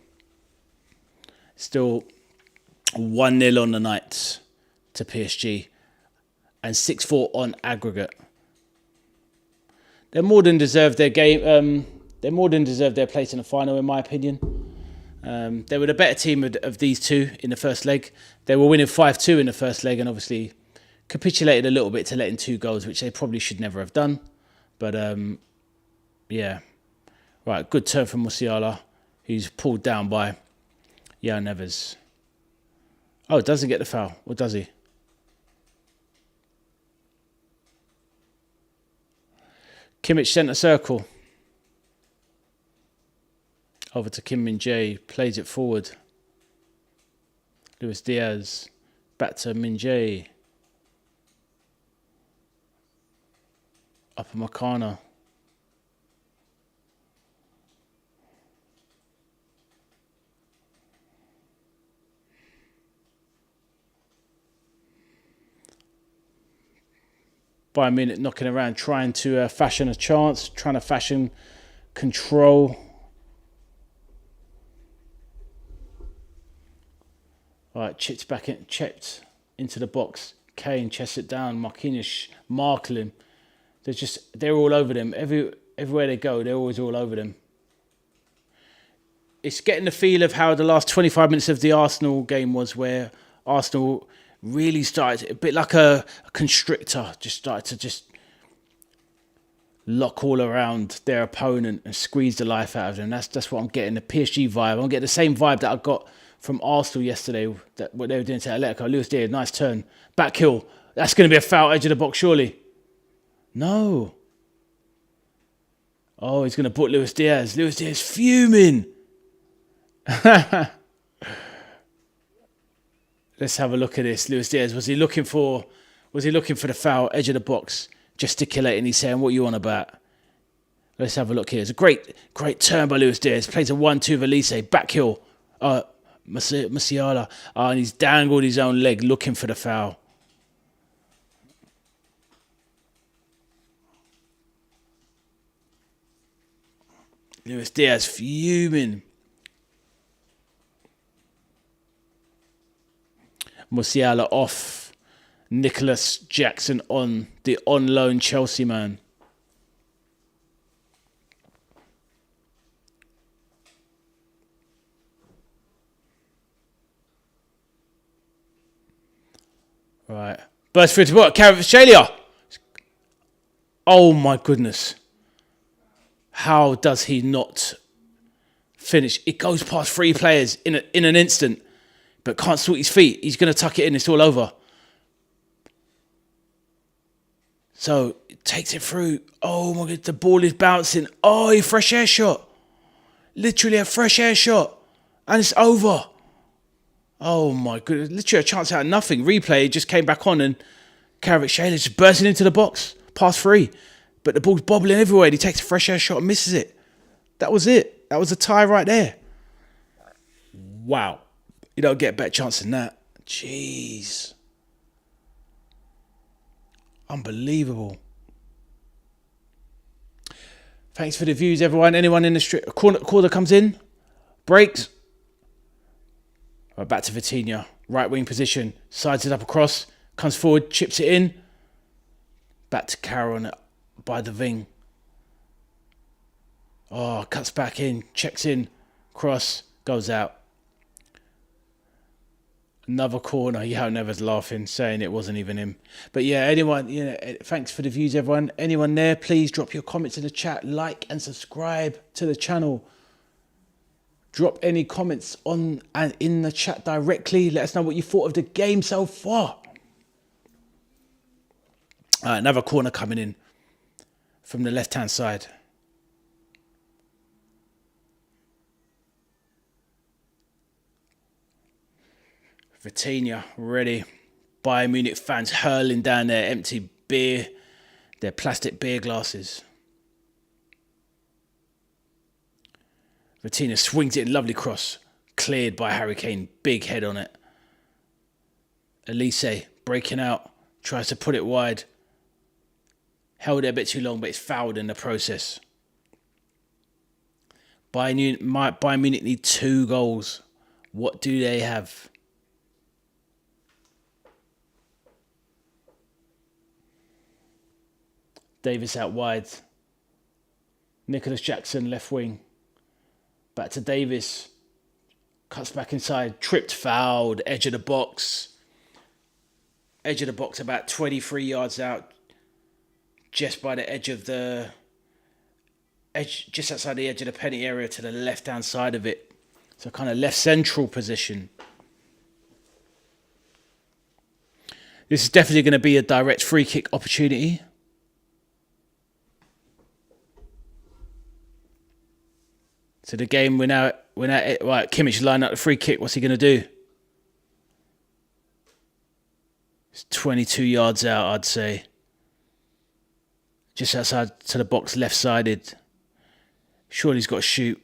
Speaker 1: Still 1-0 on the night to PSG. And 6-4 on aggregate. They more than deserved their game. They more than deserved their place in the final, in my opinion. They were the better team of these two in the first leg. They were winning 5-2 in the first leg and obviously capitulated a little bit to letting 2 goals, which they probably should never have done. But yeah. Right, good turn from Musiala, who's pulled down by João Neves. Oh, does he get the foul? Or does he? Kimmich centre circle. Over to Kim Min-jae, plays it forward. Luis Diaz, back to Min-jae. Upper Makana. Bayern Munich knocking around, trying to fashion a chance, trying to fashion control. Right, chipped into the box. Kane chests it down. Marquinhos marking him. They're all over them. Everywhere they go, they're always all over them. It's getting the feel of how the last 25 minutes of the Arsenal game was, where Arsenal really started, a bit like a constrictor, just started to lock all around their opponent and squeeze the life out of them. That's what I'm getting, the PSG vibe. I'm getting the same vibe that I got from Arsenal yesterday, what they were doing to Atletico. Luis Diaz, nice turn. Back heel. That's going to be a foul, edge of the box, surely. No. Oh, he's going to put Luis Diaz. Luis Diaz fuming. Let's have a look at this. Luis Diaz, was he looking for the foul, edge of the box, gesticulating, he's saying, what you on about? Let's have a look here. It's a great turn by Luis Diaz. Plays a 1-2 Valise, back heel. Musiala. And he's dangled his own leg looking for the foul. Luis Diaz fuming. Musiala off. Nicholas Jackson on. The on-loan Chelsea man. Right. Burst through to what? Kvaratskhelia. Oh my goodness. How does he not finish? It goes past 3 players in an instant, but can't sort his feet. He's going to tuck it in. It's all over. So it takes it through. Oh my god, the ball is bouncing. Oh, a fresh air shot. Literally a fresh air shot. And it's over. Oh my goodness, literally a chance out of nothing. Replay just came back on and Kvaratskhelia just bursting into the box, past 3. But the ball's bobbling everywhere and he takes a fresh air shot and misses it. That was it. That was a tie right there. Wow. You don't get a better chance than that. Jeez. Unbelievable. Thanks for the views, everyone. Anyone in the street? Corner comes in. Breaks. Right, back to Vitinha, right wing position, sides it up across, comes forward, chips it in. Back to Carroll by the wing. Oh, cuts back in, checks in, cross, goes out. Another corner. Yeah, Never's laughing, saying it wasn't even him. But yeah, anyone, thanks for the views, everyone. Anyone there, please drop your comments in the chat, like and subscribe to the channel. Drop any comments on and in the chat directly. Let us know what you thought of the game so far. Another corner coming in from the left-hand side. Vitinha ready. Bayern Munich fans hurling down their empty beer, their plastic beer glasses. Vitinha swings it in, lovely cross. Cleared by Harry Kane, big head on it. Elise breaking out, tries to put it wide. Held it a bit too long, but it's fouled in the process. Bayern Munich need 2 goals. What do they have? Davis out wide. Nicholas Jackson, left wing. Back to Davis. Cuts back inside. Tripped, fouled. Edge of the box. Edge of the box about 23 yards out. Just by the edge of the... just outside the edge of the penalty area to the left-hand side of it. So kind of left central position. This is definitely going to be a direct free kick opportunity. So the game, we're now right, Kimmich line up the free kick. What's he going to do? It's 22 yards out, I'd say. Just outside to the box, left-sided. Surely he's got to shoot.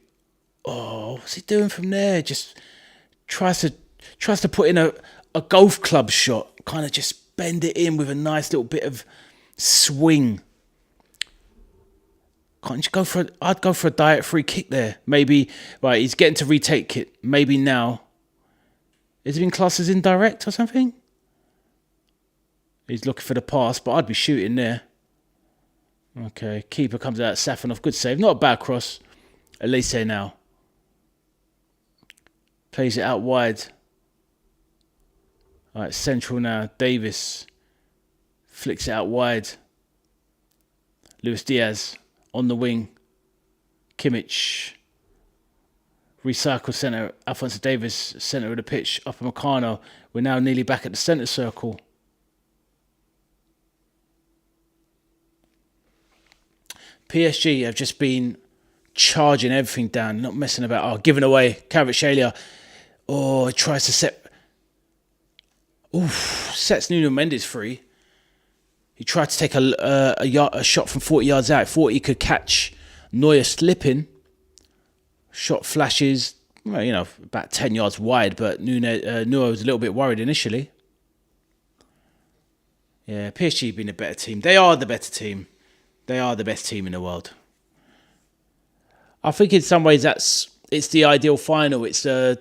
Speaker 1: Oh, what's he doing from there? Just tries to put in a golf club shot. Kind of just bend it in with a nice little bit of swing. Can't you go for? I'd go for a direct free kick there. Maybe right. He's getting to retake it. Maybe now. Is it been classed as indirect or something? He's looking for the pass, but I'd be shooting there. Okay, keeper comes out. Safanov, good save. Not a bad cross. Elise now. Plays it out wide. All right, central now. Davis flicks it out wide. Luis Diaz. On the wing, Kimmich. Recycle centre, Alphonso Davis, centre of the pitch, Upper Meccano. We're now nearly back at the centre circle. PSG have just been charging everything down, not messing about. Oh, giving away. Kvaratskhelia. Oh, he tries to set... Oof, sets Nuno Mendes free. He tried to take a shot from 40 yards out. Thought he could catch Neuer slipping. Shot flashes, well, about 10 yards wide, but Neuer was a little bit worried initially. Yeah, PSG have been a better team. They are the better team. They are the best team in the world. I think in some ways it's the ideal final. It's the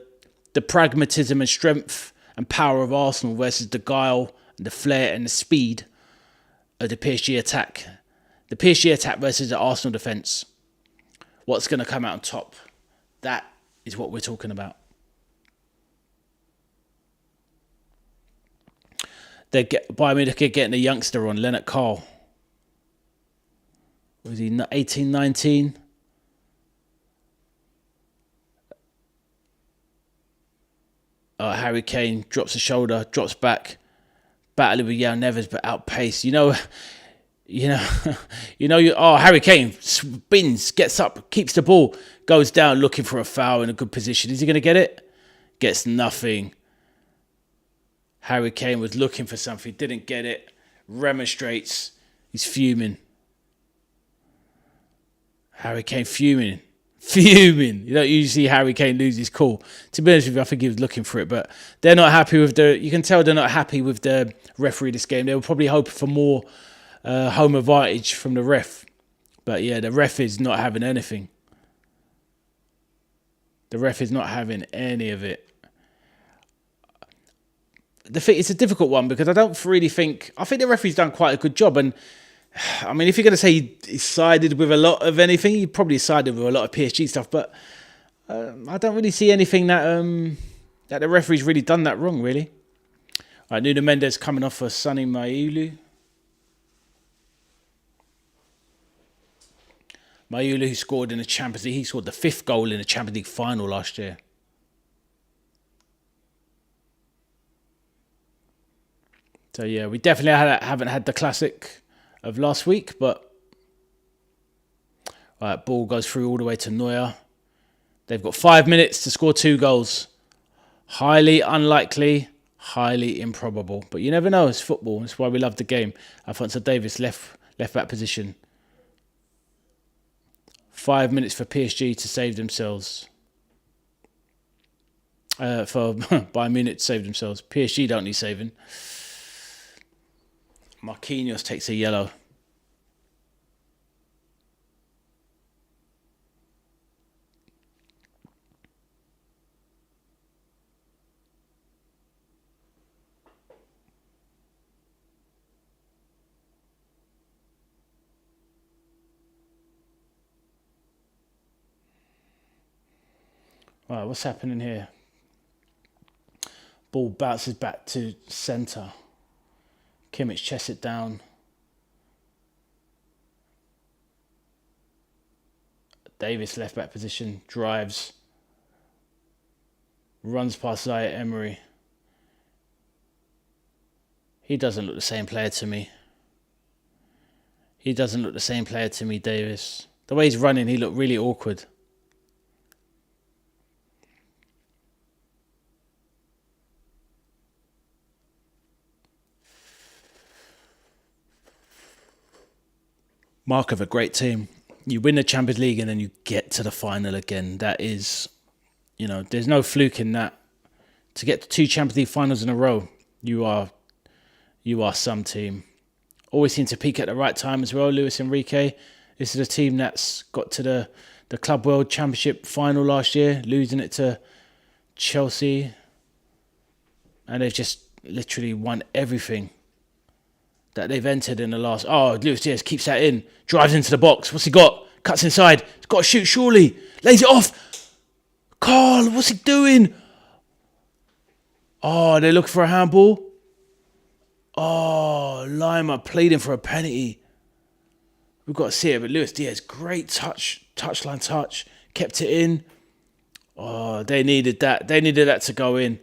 Speaker 1: pragmatism and strength and power of Arsenal versus the guile and the flair and the speed of the PSG attack. The PSG attack versus the Arsenal defence. What's going to come out on top? That is what we're talking about. Bayern Munich getting a youngster on, Leonard Carl. Was he 18, 19? Harry Kane drops a shoulder, drops back, battling with Yao Neves, but outpaced. Harry Kane spins, gets up, keeps the ball, goes down looking for a foul in a good position. Is he going to get it? Gets nothing. Harry Kane was looking for something, didn't get it, remonstrates. He's fuming. Harry Kane fuming. You don't usually see Harry Kane lose his cool. To be honest with you, I think he was looking for it, but they're not happy with you can tell they're not happy with the referee this game. They were probably hoping for more home advantage from the ref. But yeah, the ref is not having anything. The ref is not having any of it. It's a difficult one because I think the referee's done quite a good job. And I mean, if you're going to say he sided with a lot of anything, he probably sided with a lot of PSG stuff. But I don't really see anything that the referee's really done that wrong, really. All right, Nuno Mendes coming off for Sonny Mayulu. Mayulu, who scored in the Champions League, he scored the 5th goal in the Champions League final last year. So yeah, we definitely haven't had the classic of last week, but right, ball goes through all the way to Neuer. They've got 5 minutes to score 2 goals. Highly unlikely, highly improbable, but you never know. It's football. That's why we love the game. Alphonso Davies left back position. 5 minutes for PSG to save themselves. For Bayern Munich to save themselves. PSG don't need saving. Marquinhos takes a yellow. Right, what's happening here? Ball bounces back to centre. Kimmich chests it down. Davis left back position, drives. Runs past Zaire Emery. He doesn't look the same player to me. Davis. The way he's running, he looked really awkward. Mark of a great team. You win the Champions League and then you get to the final again. That is, there's no fluke in that. To get to 2 Champions League finals in a row, you are some team. Always seem to peak at the right time as well, Luis Enrique. This is a team that's got to the Club World Championship final last year, losing it to Chelsea. And they've just literally won everything that they've entered in the last... Oh, Luis Diaz keeps that in. Drives into the box. What's he got? Cuts inside. He's got to shoot, surely. Lays it off. Carl, what's he doing? Oh, they're looking for a handball. Oh, Lima pleading for a penalty. We've got to see it, but Luis Diaz, great touchline touch. Kept it in. Oh, they needed that. They needed that to go in.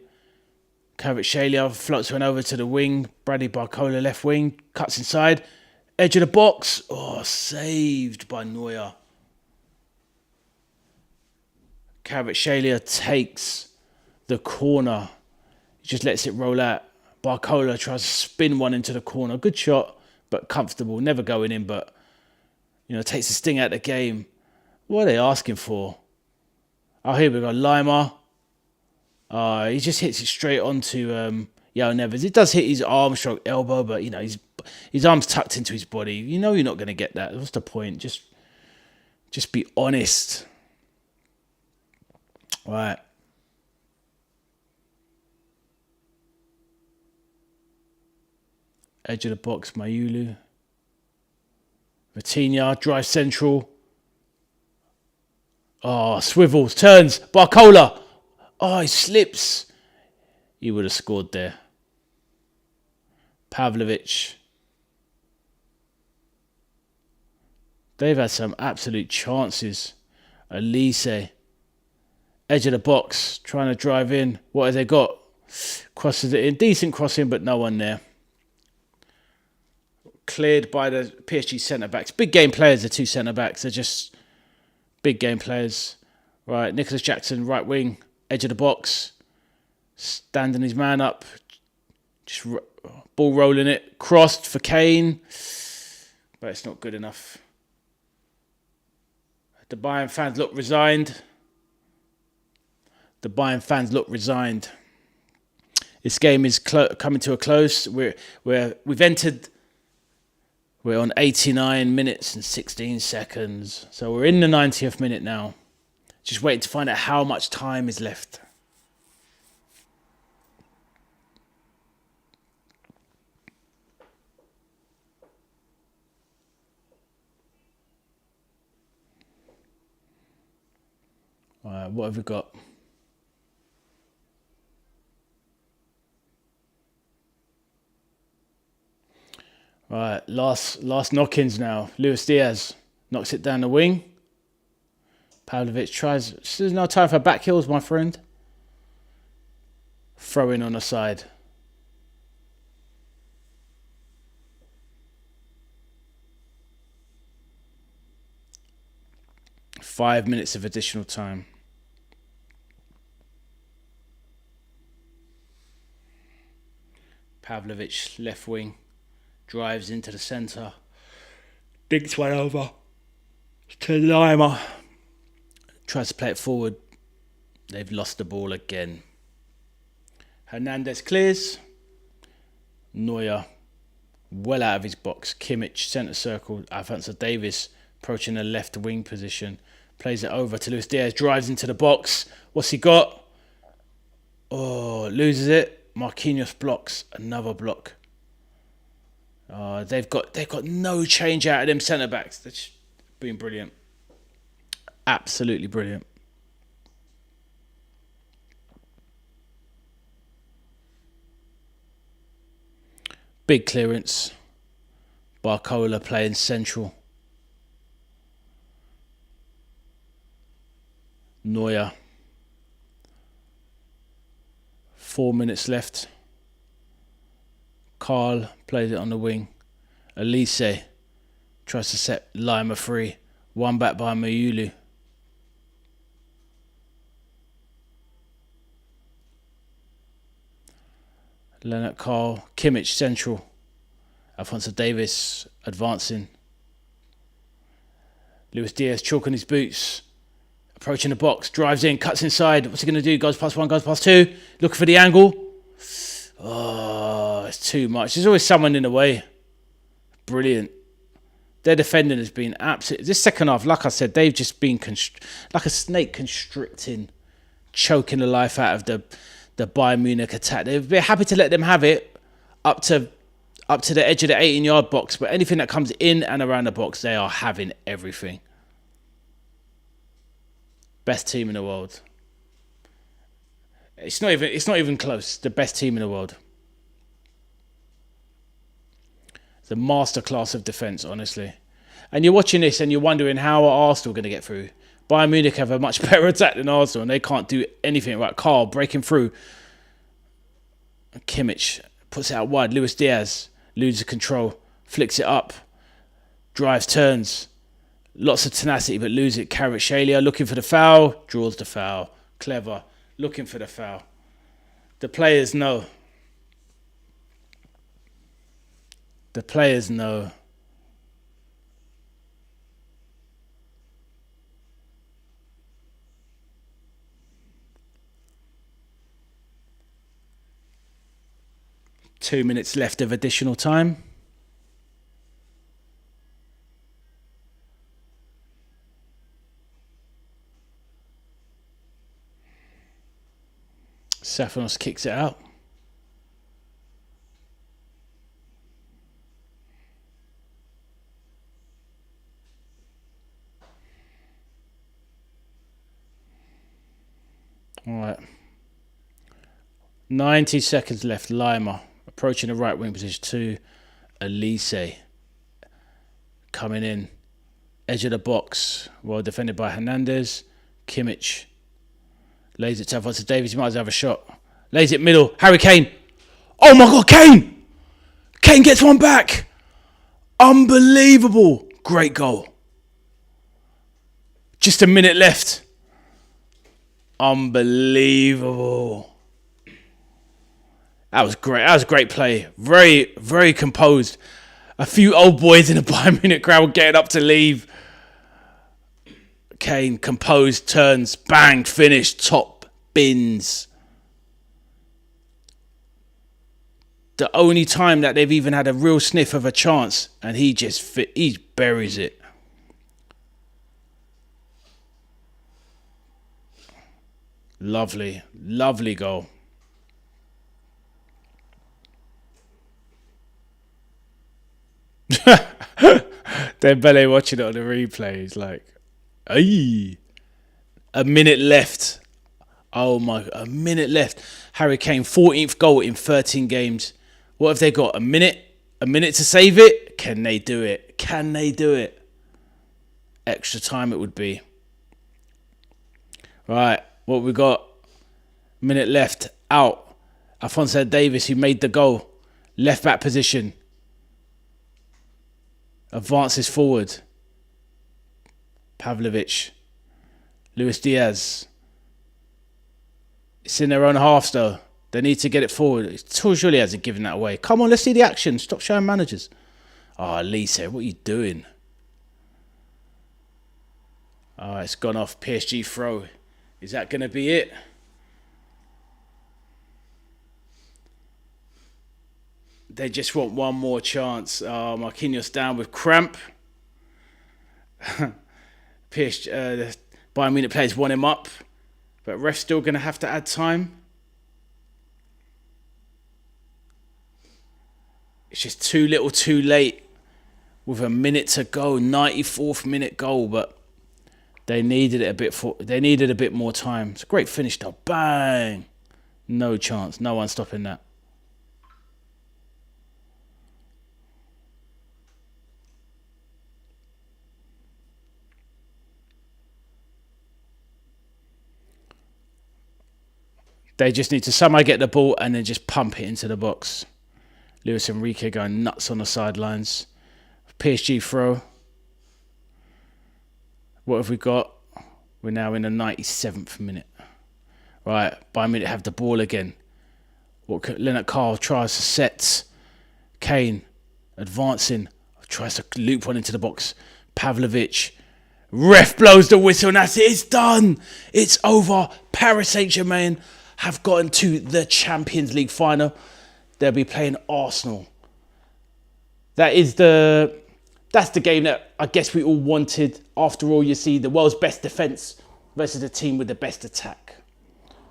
Speaker 1: Kvaratskhelia floats one over to the wing. Bradley Barcola left wing. Cuts inside. Edge of the box. Oh, saved by Neuer. Kvaratskhelia takes the corner. He just lets it roll out. Barcola tries to spin one into the corner. Good shot, but comfortable. Never going in, but, takes the sting out of the game. What are they asking for? Oh, here we go. Lima. He just hits it straight onto Yao Neves. It does hit his arm stroke elbow, but his arm's tucked into his body. You're not going to get that. What's the point? Just be honest. Right. Edge of the box, Mayulu. Vitinha, drive central. Oh, swivels, turns, Barcola. Oh, he slips. He would have scored there. Pavlovic. They've had some absolute chances. Elise. Edge of the box, trying to drive in. What have they got? Crosses it in. Decent crossing, but no one there. Cleared by the PSG centre-backs. Big game players, the two centre-backs. They're just big game players. Right, Nicholas Jackson, right wing, edge of the box. Standing his man up. Just ball rolling it. Crossed for Kane. But it's not good enough. The Bayern fans look resigned. This game is coming to a close. We're on 89 minutes and 16 seconds. So we're in the 90th minute now. Just waiting to find out how much time is left. All right, what have we got? Right, last knock-ins now. Luis Diaz knocks it down the wing. Pavlovic tries. There's no time for back heels, my friend. Throw in on the side. Five minutes of additional time. Pavlovic, left wing. Drives into the centre. Digs one over to Lima. Tries to play it forward. They've lost the ball again. Hernandez clears. Neuer well out of his box. Kimmich, centre circle. Alphonso Davies approaching the left wing position. Plays it over to Luis Diaz. Drives into the box. What's he got? Oh, loses it. Marquinhos blocks. Another block. They've got no change out of them centre backs. That's been brilliant. Absolutely brilliant. Big clearance. Barcola playing central. Neuer. 4 minutes left. Carl plays it on the wing. Elise tries to set Lima free. One back by Mayulu. Leonard Carl. Kimmich central. Alphonso Davies advancing. Luis Diaz chalking his boots. Approaching the box. Drives in. Cuts inside. What's he going to do? Goes past one. Goes past two. Looking for the angle. Oh, it's too much. There's always someone in the way. Brilliant. Their defending has been absolute. This second half, like I said, they've just been like a snake constricting, choking the life out of the Bayern Munich attack. They've been happy to let them have it up to the edge of the 18-yard box, but anything that comes in and around the box, they are having everything. Best team in the world. It's not even close. The best team in the world. It's a masterclass of defence, honestly. And you're watching this and you're wondering how are Arsenal going to get through. Bayern Munich have a much better attack than Arsenal and they can't do anything. Right, Carl breaking through. Kimmich puts it out wide. Luis Diaz loses control. Flicks it up. Drives, turns. Lots of tenacity but loses it. Kvaratskhelia looking for the foul. Draws the foul. Clever. Looking for the foul. The players know. The players know. Two minutes left of additional time. Safanos kicks it out. All right. 90 seconds left. Lima approaching the right wing position to Elise. Coming in. Edge of the box. Well defended by Hernandez. Kimmich. Lays it to Alphonso Davies. He might as well have a shot. Lays it middle. Harry Kane. Oh my God, Kane! Kane gets one back. Unbelievable. Great goal. Just a minute left. Unbelievable. That was great. That was a great play. Very, very composed. A few old boys in the Bayern Munich crowd were getting up to leave. Kane, composed, turns, bang, finish, top bins. The only time that they've even had a real sniff of a chance, and he buries it. Lovely, lovely goal. Dembele watching it on the replay. He's like, "Ay, a minute left." Oh my, a minute left. Harry Kane, 14th goal in 13 games. What have they got? A minute? A minute to save it? Can they do it? Can they do it? Extra time it would be. Right, what we got? Minute left. Out. Alphonso Davies, who made the goal. Left back position. Advances forward. Pavlovic. Luis Diaz. It's in their own half though. They need to get it forward. Surely hasn't given that away. Come on, let's see the action. Stop showing managers. Oh, Lisa, what are you doing? Oh, it's gone off. PSG throw. Is that going to be it? They just want one more chance. Oh, Marquinhos down with cramp. PSG, Bayern Munich players want him up. But ref's still going to have to add time. It's just too little too late. With a minute to go. 94th minute goal. But they needed it they needed a bit more time. It's a great finish though. Bang. No chance. No one stopping that. They just need to somehow get the ball and then just pump it into the box. Luis Enrique going nuts on the sidelines. PSG throw. What have we got? We're now in the 97th minute. Right, Bayern Munich have the ball again. Leonard Carl tries to set. Kane advancing. Tries to loop one into the box. Pavlovic. Ref blows the whistle and that's it. It's done. It's over. Paris Saint-Germain have gotten to the Champions League final. They'll be playing Arsenal. That's the game that I guess we all wanted. After all, you see the world's best defence versus the team with the best attack.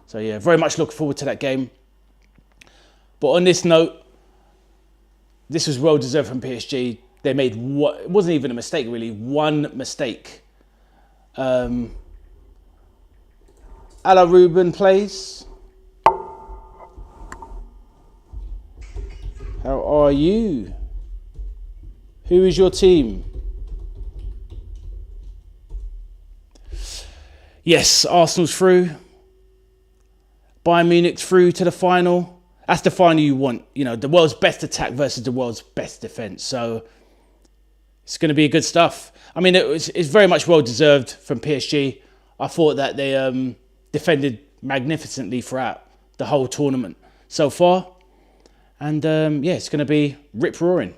Speaker 1: So yeah, very much looking forward to that game. But on this note, this was well deserved from PSG. They made what it wasn't even a mistake really. One mistake. Ala Ruben plays. How are you? Who is your team? Yes, Arsenal's through. Bayern Munich through to the final. That's the final you want. You know, the world's best attack versus the world's best defence. So it's going to be good stuff. I mean, it's very much well deserved from PSG. I thought that they defended magnificently throughout the whole tournament so far. And yeah, it's going to be rip-roaring.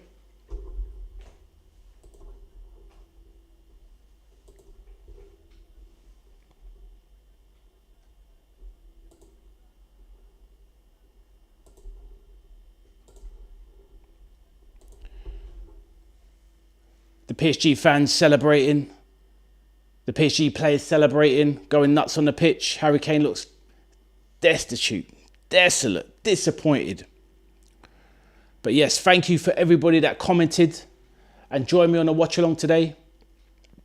Speaker 1: The PSG fans celebrating. The PSG players celebrating, going nuts on the pitch. Harry Kane looks destitute. desolate, disappointed. But yes, thank you for everybody that commented and joined me on the watch along today.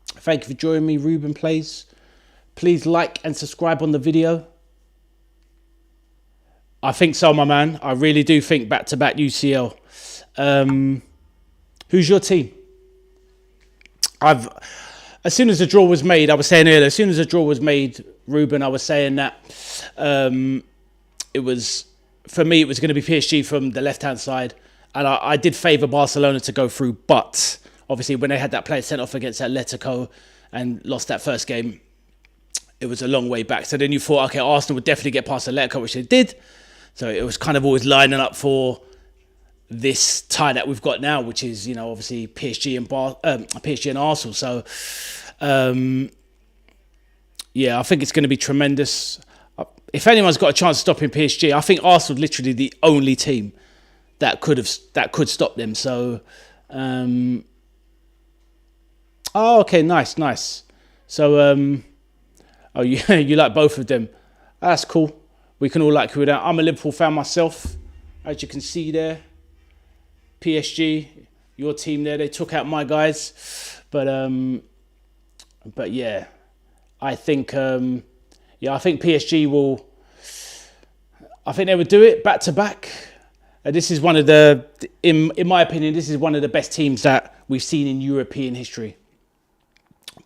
Speaker 1: Thank you for joining me, Ruben Plays. Please like and subscribe on the video. I think so, my man. I really do think back-to-back UCL. Who's your team? As soon as the draw was made, I was saying earlier, as soon as the draw was made, Ruben, I was saying that it was, for me, it was going to be PSG from the left-hand side. And I did favour Barcelona to go through. But obviously, when they had that player sent off against Atletico and lost that first game, it was a long way back. So then you thought, okay, Arsenal would definitely get past Atletico, which they did. So it was kind of always lining up for this tie that we've got now, which is, you know, obviously PSG and Arsenal. So, yeah, I think it's going to be tremendous. If anyone's got a chance of stopping PSG, I think Arsenal literally the only team that could stop them. So, oh, okay, nice. So, oh, you like both of them. That's cool. We can all like who that. I'm a Liverpool fan myself, as you can see there. PSG, your team there, they took out my guys, but yeah, I think I think PSG will. I think they would do it back to back. This is one of the, in my opinion, this is one of the best teams that we've seen in European history.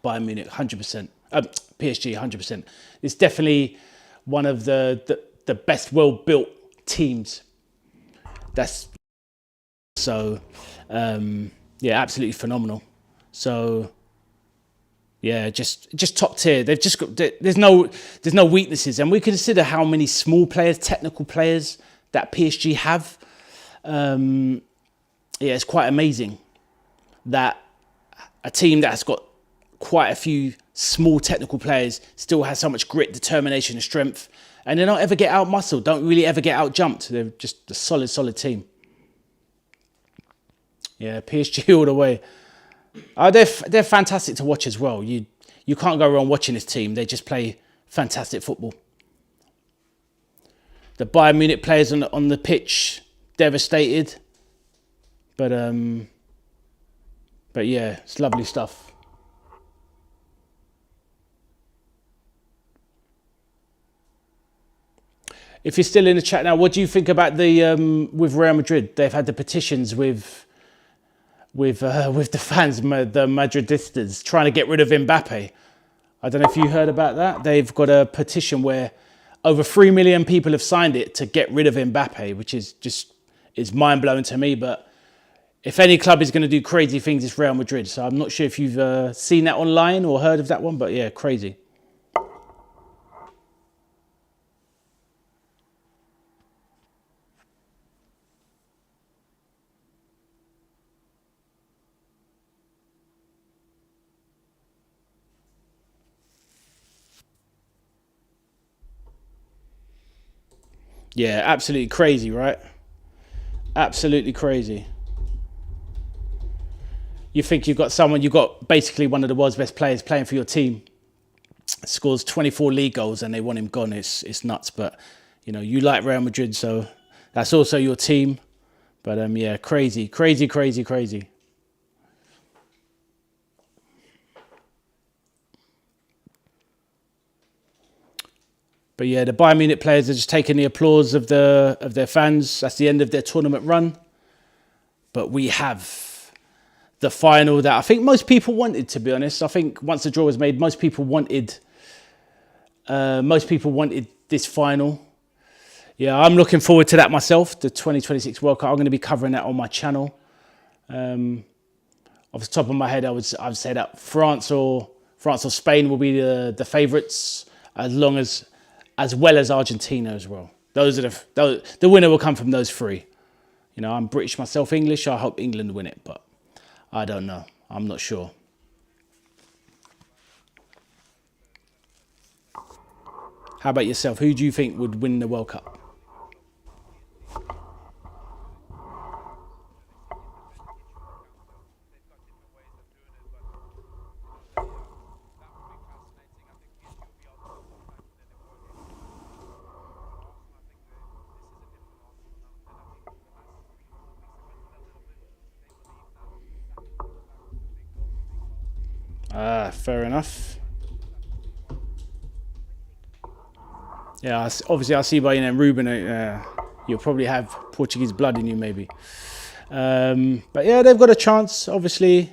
Speaker 1: Bayern Munich, 100%. PSG, 100%. It's definitely one of the best well-built teams. That's so, yeah, absolutely phenomenal. So, yeah, just top tier. They've just got, there's no weaknesses, and we consider how many small players, technical players that PSG have. Yeah, it's quite amazing that a team that has got quite a few small technical players still has so much grit, determination, and strength, and they don't ever get out muscled, don't really ever get out jumped. They're just a solid team. Yeah, PSG all the way. They're fantastic to watch as well. You can't go wrong watching this team. They just play fantastic football. The Bayern Munich players on the pitch, devastated, but yeah, it's lovely stuff. If you're still in the chat now, what do you think about the with Real Madrid? They've had the petitions with the fans, the Madridistas, trying to get rid of Mbappe. I don't know if you heard about that. They've got a petition where over 3 million people have signed it to get rid of Mbappe, which is mind-blowing to me. But if any club is going to do crazy things, it's Real Madrid. So I'm not sure if you've seen that online or heard of that one, but yeah, crazy. Yeah, absolutely crazy, right? Absolutely crazy. You think you've got basically one of the world's best players playing for your team, scores 24 league goals, and they want him gone. It's nuts. But, you know, you like Real Madrid, so that's also your team. But, yeah, crazy. But yeah, the Bayern Munich players are just taking the applause of their fans. That's the end of their tournament run. But we have the final that I think most people wanted, to be honest. I think once the draw was made, most people wanted this final. Yeah, I'm looking forward to that myself, the 2026 World Cup. I'm going to be covering that on my channel. Off the top of my head, I would say that France or Spain will be the favourites, as well as Argentina as well. The winner will come from those three. You know, I'm British myself, English. I hope England win it, but I don't know. I'm not sure. How about yourself? Who do you think would win the World Cup? Fair enough. Yeah, obviously I see by your name, Ruben. You'll probably have Portuguese blood in you, maybe. But yeah, they've got a chance. Obviously,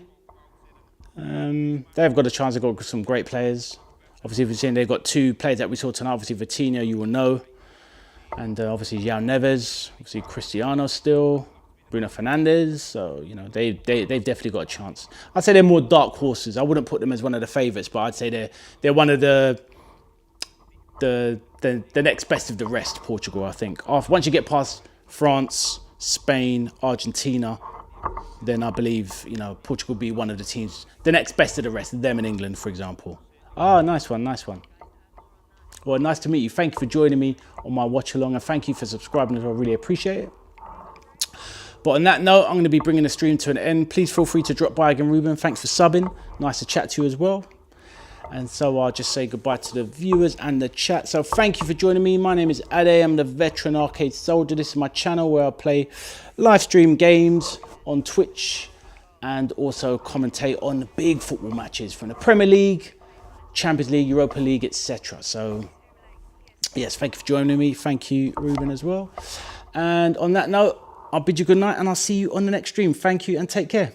Speaker 1: they've got a chance. They've got some great players. Obviously, if you're saying they've got 2 players that we saw tonight. Obviously, Vitinha, you will know, and obviously João Neves. Obviously, Cristiano still. Bruno Fernandes, so you know they've definitely got a chance. I'd say they're more dark horses. I wouldn't put them as one of the favourites, but I'd say they're one of the next best of the rest. Portugal, I think. Once you get past France, Spain, Argentina, then I believe Portugal will be one of the teams, the next best of the rest. Them and England, for example. Ah, nice one. Well, nice to meet you. Thank you for joining me on my watch along, and thank you for subscribing as well. I really appreciate it. But on that note, I'm going to be bringing the stream to an end. Please feel free to drop by again, Ruben. Thanks for subbing. Nice to chat to you as well. And so I'll just say goodbye to the viewers and the chat. So thank you for joining me. My name is Ade. I'm the veteran arcade soldier. This is my channel where I play live stream games on Twitch and also commentate on big football matches from the Premier League, Champions League, Europa League, etc. So yes, thank you for joining me. Thank you, Ruben, as well. And on that note, I'll bid you good night and I'll see you on the next stream. Thank you and take care.